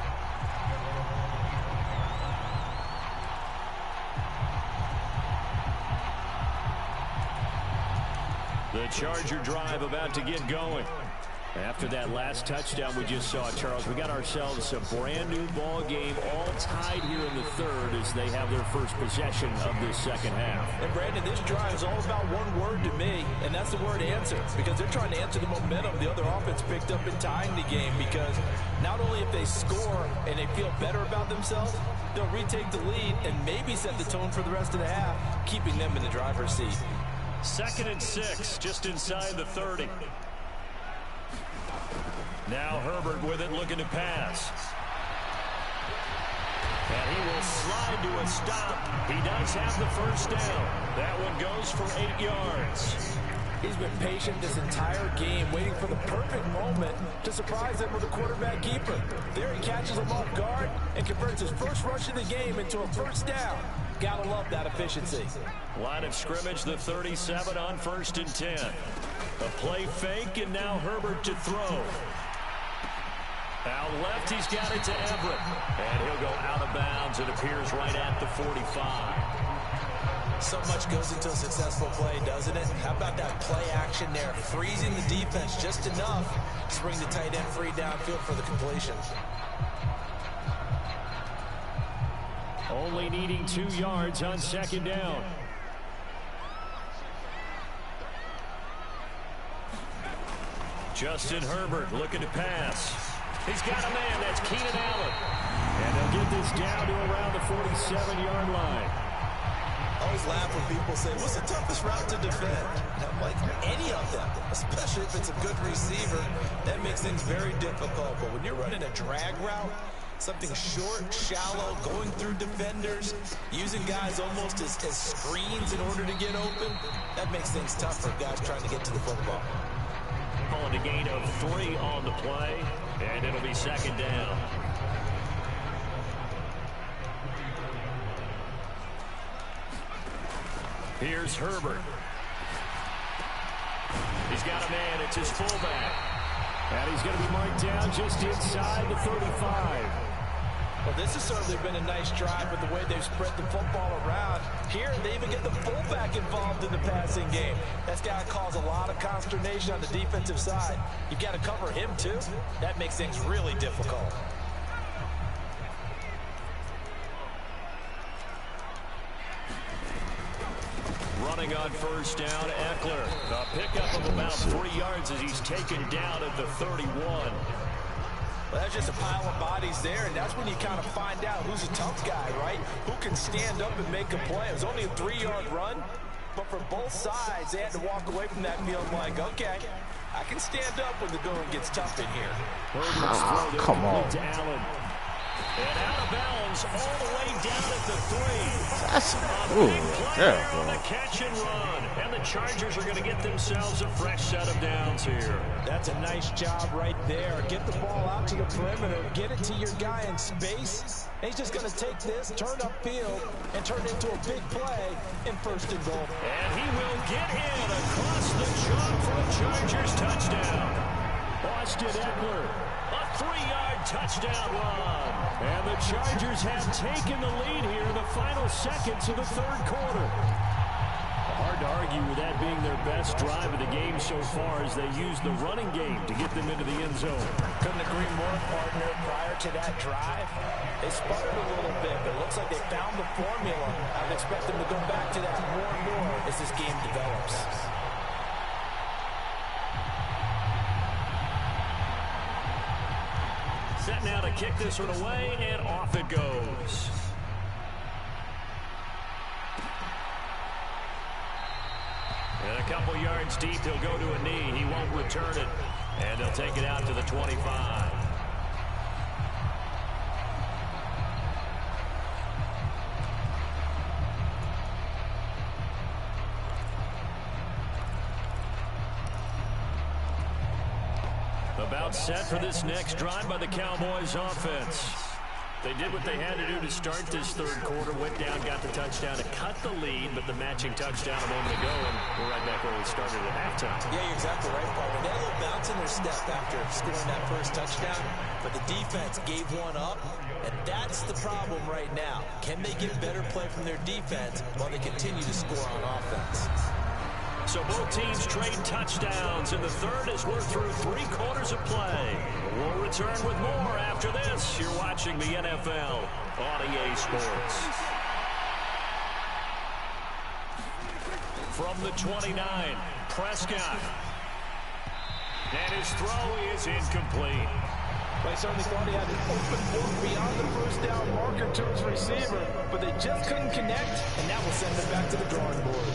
The Charger drive about to get going. After that last touchdown we just saw, Charles, we got ourselves a brand new ball game, all tied here in the third as they have their first possession of this second half. And Brandon, this drive is all about one word to me, and that's the word answer, because they're trying to answer the momentum the other offense picked up in tying the game, because not only if they score and they feel better about themselves, they'll retake the lead and maybe set the tone for the rest of the half, keeping them in the driver's seat. 2nd and 6, just inside the 30. Now Herbert with it, looking to pass. And he will slide to a stop. He does have the first down. That one goes for 8 yards. He's been patient this entire game, waiting for the perfect moment to surprise them with a quarterback keeper. There he catches him off guard and converts his first rush of the game into a first down. Gotta love that efficiency. Line of scrimmage, the 37 on 1st and 10. A play fake, and now Herbert to throw. Out left, he's got it to Everett. And he'll go out of bounds. It appears right at the 45. So much goes into a successful play, doesn't it? How about that play action there? Freezing the defense just enough to bring the tight end free downfield for the completion. Only needing 2 yards on 2nd down. Justin Herbert looking to pass. He's got a man. That's Keenan Allen. And they'll get this down to around the 47-yard line. I always laugh when people say, what's the toughest route to defend? And I'm like, any of them, especially if it's a good receiver, that makes things very difficult. But when you're running a drag route, something short, shallow, going through defenders, using guys almost as screens in order to get open, that makes things tough for guys trying to get to the football. Calling a gain of 3 on the play, and it'll be 2nd down. Here's Herbert. He's got a man. It's his fullback. And he's going to be marked down just inside the 35. Well, this has certainly been a nice drive with the way they've spread the football around. Here, they even get the fullback involved in the passing game. That's got to cause a lot of consternation on the defensive side. You've got to cover him, too. That makes things really difficult. Running on 1st down, Eckler. A pickup of about 3 yards as he's taken down at the 31. Well, that's just a pile of bodies there, and that's when you kind of find out who's a tough guy, right? Who can stand up and make a play. It was only a 3-yard run, but for both sides, they had to walk away from that field like, okay, I can stand up when the going gets tough in here. Come on. To Allen. And out of bounds all the way down at the 3. That's On the catch and run. And the Chargers are going to get themselves a fresh set of downs here. That's a nice job right there. Get the ball out to the perimeter. Get it to your guy in space. And he's just going to take this, turn upfield, and turn it into a big play in 1st and goal. And he will get in across the chalk for a Chargers touchdown. Austin Eckler, a 3-yard touchdown run. And the Chargers have taken the lead here in the final seconds of the 3rd quarter. Hard to argue with that being their best drive of the game so far as they use the running game to get them into the end zone. Couldn't agree more, partner. Prior to that drive, they sputtered a little bit, but it looks like they found the formula. I would expect them to go back to that more and more as this game develops. Set now to kick this one away, and off it goes. And a couple yards deep, he'll go to a knee. He won't return it, and they'll take it out to the 25. About set for this next drive by the Cowboys offense. They did what they had to do to start this 3rd quarter. Went down, got the touchdown to cut the lead, but the matching touchdown a moment ago, and we're right back where we started at halftime. Yeah, you're exactly right, partner. They had a little bounce in their step after scoring that first touchdown, but the defense gave one up, and that's the problem right now. Can they get better play from their defense while they continue to score on offense? So both teams trade touchdowns in the 3rd as we're through 3 quarters of play. We'll return with more after this. You're watching the NFL on EA Sports. From the 29, Prescott. And his throw is incomplete. They certainly thought he had an open book beyond the 1st down marker to his receiver, but they just couldn't connect, and that will send them back to the drawing board.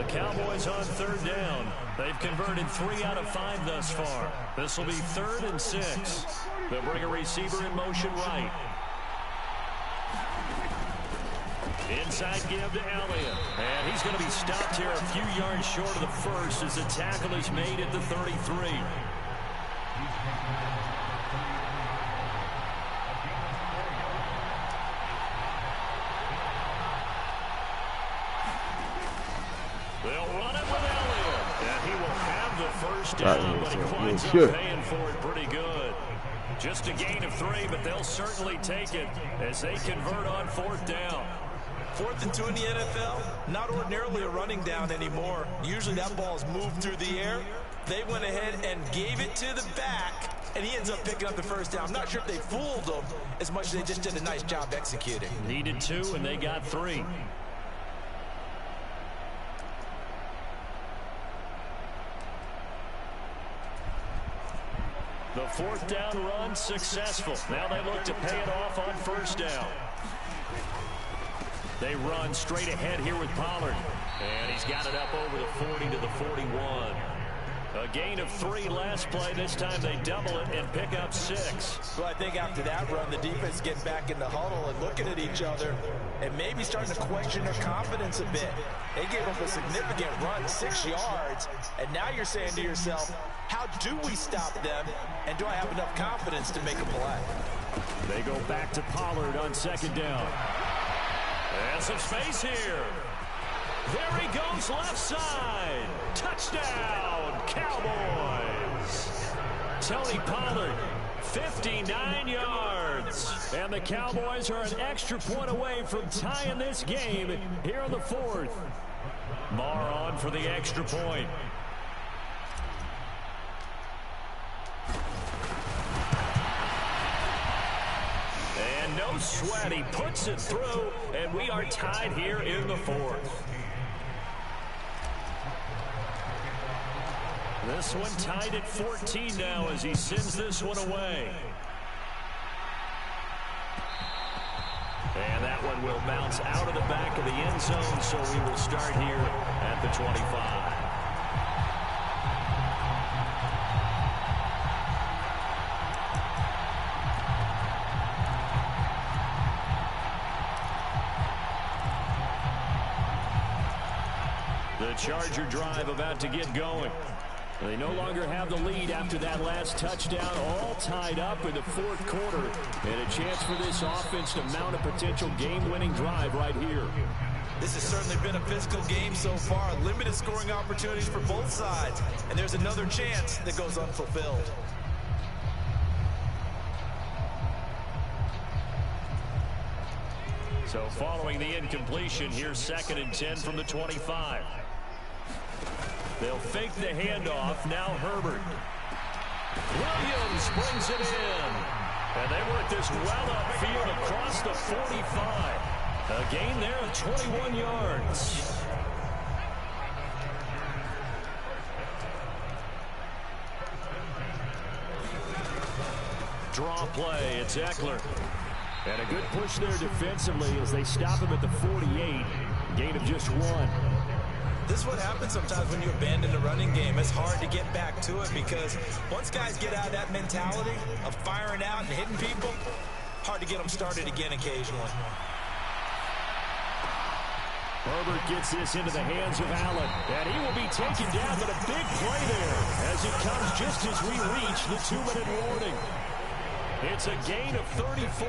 Cowboys on 3rd down. They've converted 3 out of 5 thus far. This will be 3rd and 6. They'll bring a receiver in motion right. Inside give to Elliott. And he's going to be stopped here a few yards short of the first as the tackle is made at the 33. They'll run it with Elliott. And he will have the first down, but he winds up paying for it pretty good. Just a gain of 3, but they'll certainly take it as they convert on 4th down. 4th and 2 in the NFL, not ordinarily a running down anymore. Usually that ball is moved through the air. They went ahead and gave it to the back, and he ends up picking up the first down. I'm not sure if they fooled him as much as they just did a nice job executing. Needed 2, and they got 3. The 4th down run successful. Now they look to pay it off on 1st down. They run straight ahead here with Pollard. And he's got it up over the 40 to the 41. A gain of 3 last play. This time they double it and pick up 6. Well, I think after that run, the defense getting back in the huddle and looking at each other and maybe starting to question their confidence a bit. They gave up a significant run, 6 yards, and now you're saying to yourself, how do we stop them, and do I have enough confidence to make a play? They go back to Pollard on 2nd down. And some space here. There he goes left side. Touchdown, Cowboys. Tony Pollard, 59 yards. And the Cowboys are an extra point away from tying this game here in the 4th. Marr on for the extra point. And no sweat, he puts it through, and we are tied here in the 4th. This one tied at 14 now as he sends this one away. And that one will bounce out of the back of the end zone, so we will start here at the 25. The Charger drive about to get going. They no longer have the lead after that last touchdown, all tied up in the 4th quarter. And a chance for this offense to mount a potential game-winning drive right here. This has certainly been a physical game so far. Limited scoring opportunities for both sides. And there's another chance that goes unfulfilled. So following the incompletion, here's 2nd and 10 from the 25. They'll fake the handoff. Now Herbert. Williams brings it in. And they work this well upfield across the 45. A gain there of 21 yards. Draw play. It's Eckler. And a good push there defensively as they stop him at the 48. Gain of just 1. This is what happens sometimes when you abandon the running game. It's hard to get back to it because once guys get out of that mentality of firing out and hitting people, hard to get them started again occasionally. Herbert gets this into the hands of Allen, and he will be taken down, but a big play there as it comes just as we reach the 2-minute warning. It's a gain of 34.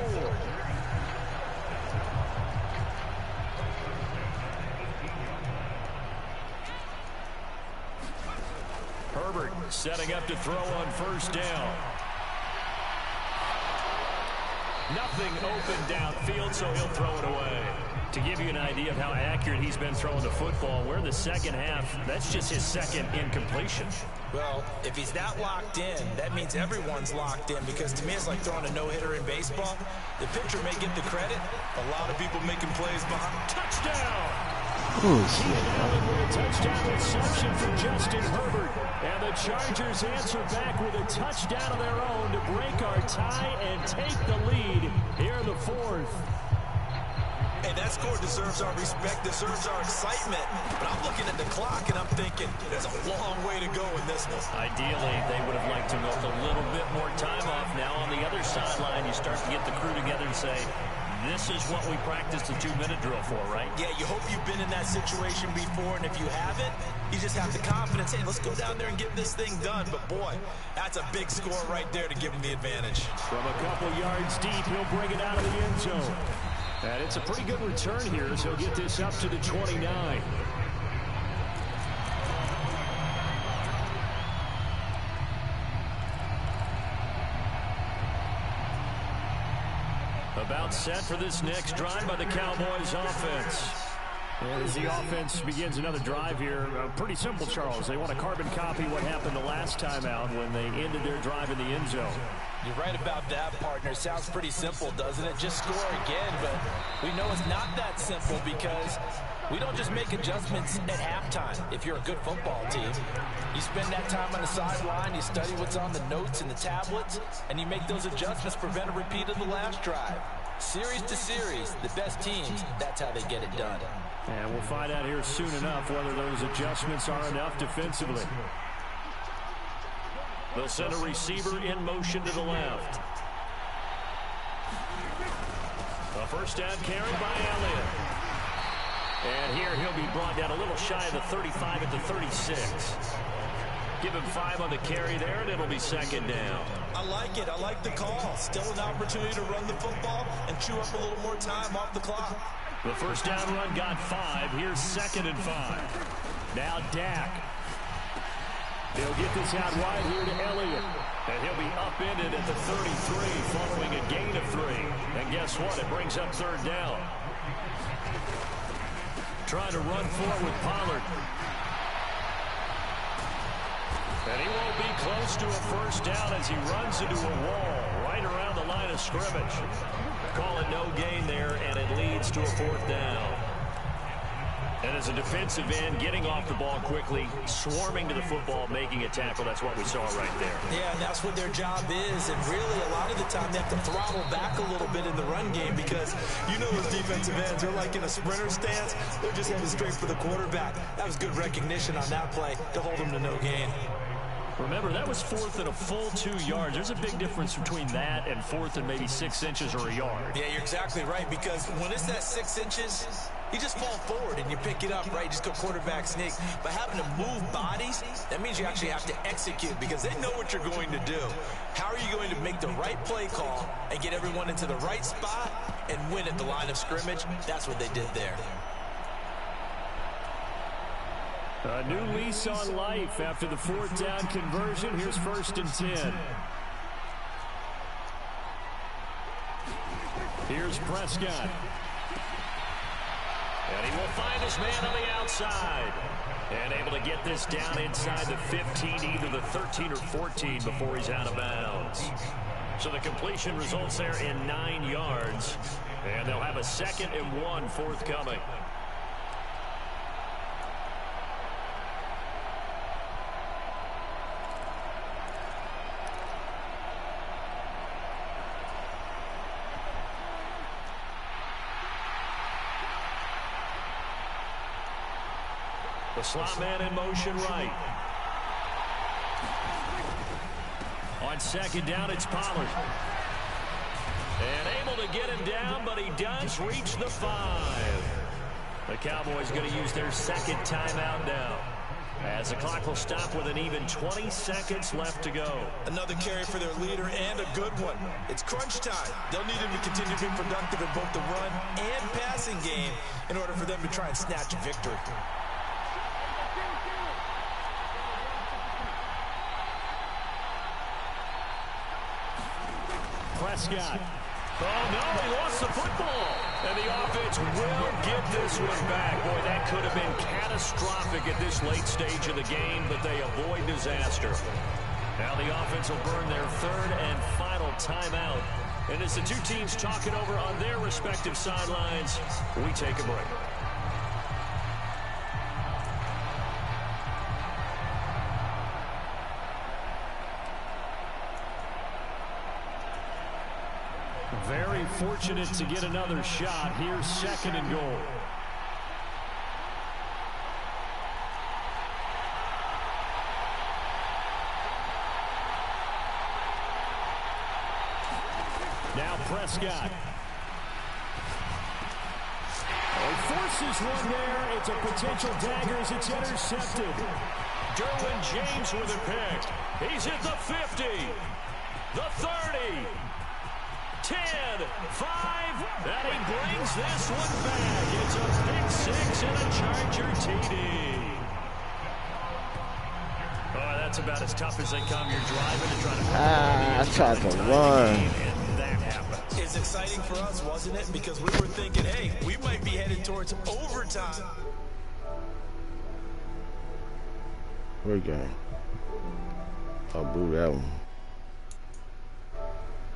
Herbert setting up to throw on 1st down. Nothing open downfield, so he'll throw it away. To give you an idea of how accurate he's been throwing the football, we're in the 2nd half. That's just his 2nd incompletion. Well, if he's that locked in, that means everyone's locked in because to me it's like throwing a no-hitter in baseball. The pitcher may get the credit. A lot of people making plays behind. Touchdown! Keenan Allen with a touchdown reception for Justin Herbert. And the Chargers answer back with a touchdown of their own to break our tie and take the lead here in the 4th. Hey, that score deserves our respect, deserves our excitement. But I'm looking at the clock and I'm thinking there's a long way to go in this one. Ideally, they would have liked to milk a little bit more time off. Now on the other sideline, you start to get the crew together and say, This is what we practiced the 2-minute drill for, right? Yeah, you hope you've been in that situation before, and if you haven't, you just have the confidence, hey, let's go down there and get this thing done. But, boy, that's a big score right there to give him the advantage. From a couple yards deep, he'll bring it out of the end zone. And it's a pretty good return here, so he'll get this up to the 29. About set for this next drive by the Cowboys offense. And as the offense begins another drive here, pretty simple, Charles. They want to carbon copy what happened the last time out when they ended their drive in the end zone. You're right about that, partner. Sounds pretty simple, doesn't it? Just score again, but we know it's not that simple because we don't just make adjustments at halftime. If you're a good football team, you spend that time on the sideline, you study what's on the notes and the tablets, and you make those adjustments, prevent a repeat of the last drive. Series to series, the best teams, that's how they get it done. And we'll find out here soon enough whether those adjustments are enough defensively. They'll send a receiver in motion to the left. A first down carry by Elliott. And here he'll be brought down a little shy of the 35 at the 36. Give him 5 on the carry there, and it'll be second down. I like it. I like the call. Still an opportunity to run the football and chew up a little more time off the clock. The first down run got 5. Here's 2nd and 5. Now Dak. He'll get this out wide here to Elliott. And he'll be upended at the 33 following a gain of 3. And guess what? It brings up 3rd down. Trying to run forward with Pollard. And he won't be close to a first down as he runs into a wall right around the line of scrimmage. Call it no gain there, and it leads to a 4th down. And as a defensive end, getting off the ball quickly, swarming to the football, making a tackle, that's what we saw right there. Yeah, and that's what their job is. And really, a lot of the time, they have to throttle back a little bit in the run game because you know those defensive ends, they're like in a sprinter stance. They're just heading straight for the quarterback. That was good recognition on that play to hold them to no gain. Remember, that was 4th and a full 2 yards. There's a big difference between that and 4th and maybe 6 inches or a yard. Yeah, you're exactly right, because when it's that 6 inches, you just fall forward and you pick it up, right? You just go quarterback sneak. But having to move bodies, that means you actually have to execute because they know what you're going to do. How are you going to make the right play call and get everyone into the right spot and win at the line of scrimmage? That's what they did there. A new lease on life after the 4th down conversion. Here's 1st and 10. Here's Prescott. And he will find his man on the outside. And able to get this down inside the 15, either the 13 or 14 before he's out of bounds. So the completion results there in 9 yards. And they'll have a 2nd and 1 forthcoming. The slot man in motion right. On 2nd down, it's Pollard. And able to get him down, but he does reach the 5. The Cowboys going to use their 2nd timeout now, as the clock will stop with an even 20 seconds left to go. Another carry for their leader and a good one. It's crunch time. They'll need him to continue to be productive in both the run and passing game in order for them to try and snatch a victory. Prescott. Oh, no, he lost the football. And the offense will get this one back. Boy, that could have been catastrophic at this late stage of the game, but they avoid disaster. Now the offense will burn their 3rd and final timeout. And as the two teams talk it over on their respective sidelines, we take a break. Very fortunate to get another shot. Here's 2nd and goal. Now Prescott. forces one there. It's a potential dagger as it's intercepted. Derwin James with a pick. He's hit the 50, the 30, 10, 5, and he brings this one back. It's a pick six and a Charger TD. Oh, that's about as tough as they come. You're driving to try to... I tried to run. And that happens. It's exciting for us, wasn't it? Because we were thinking, hey, we might be headed towards overtime. Great game. I'll boo that one.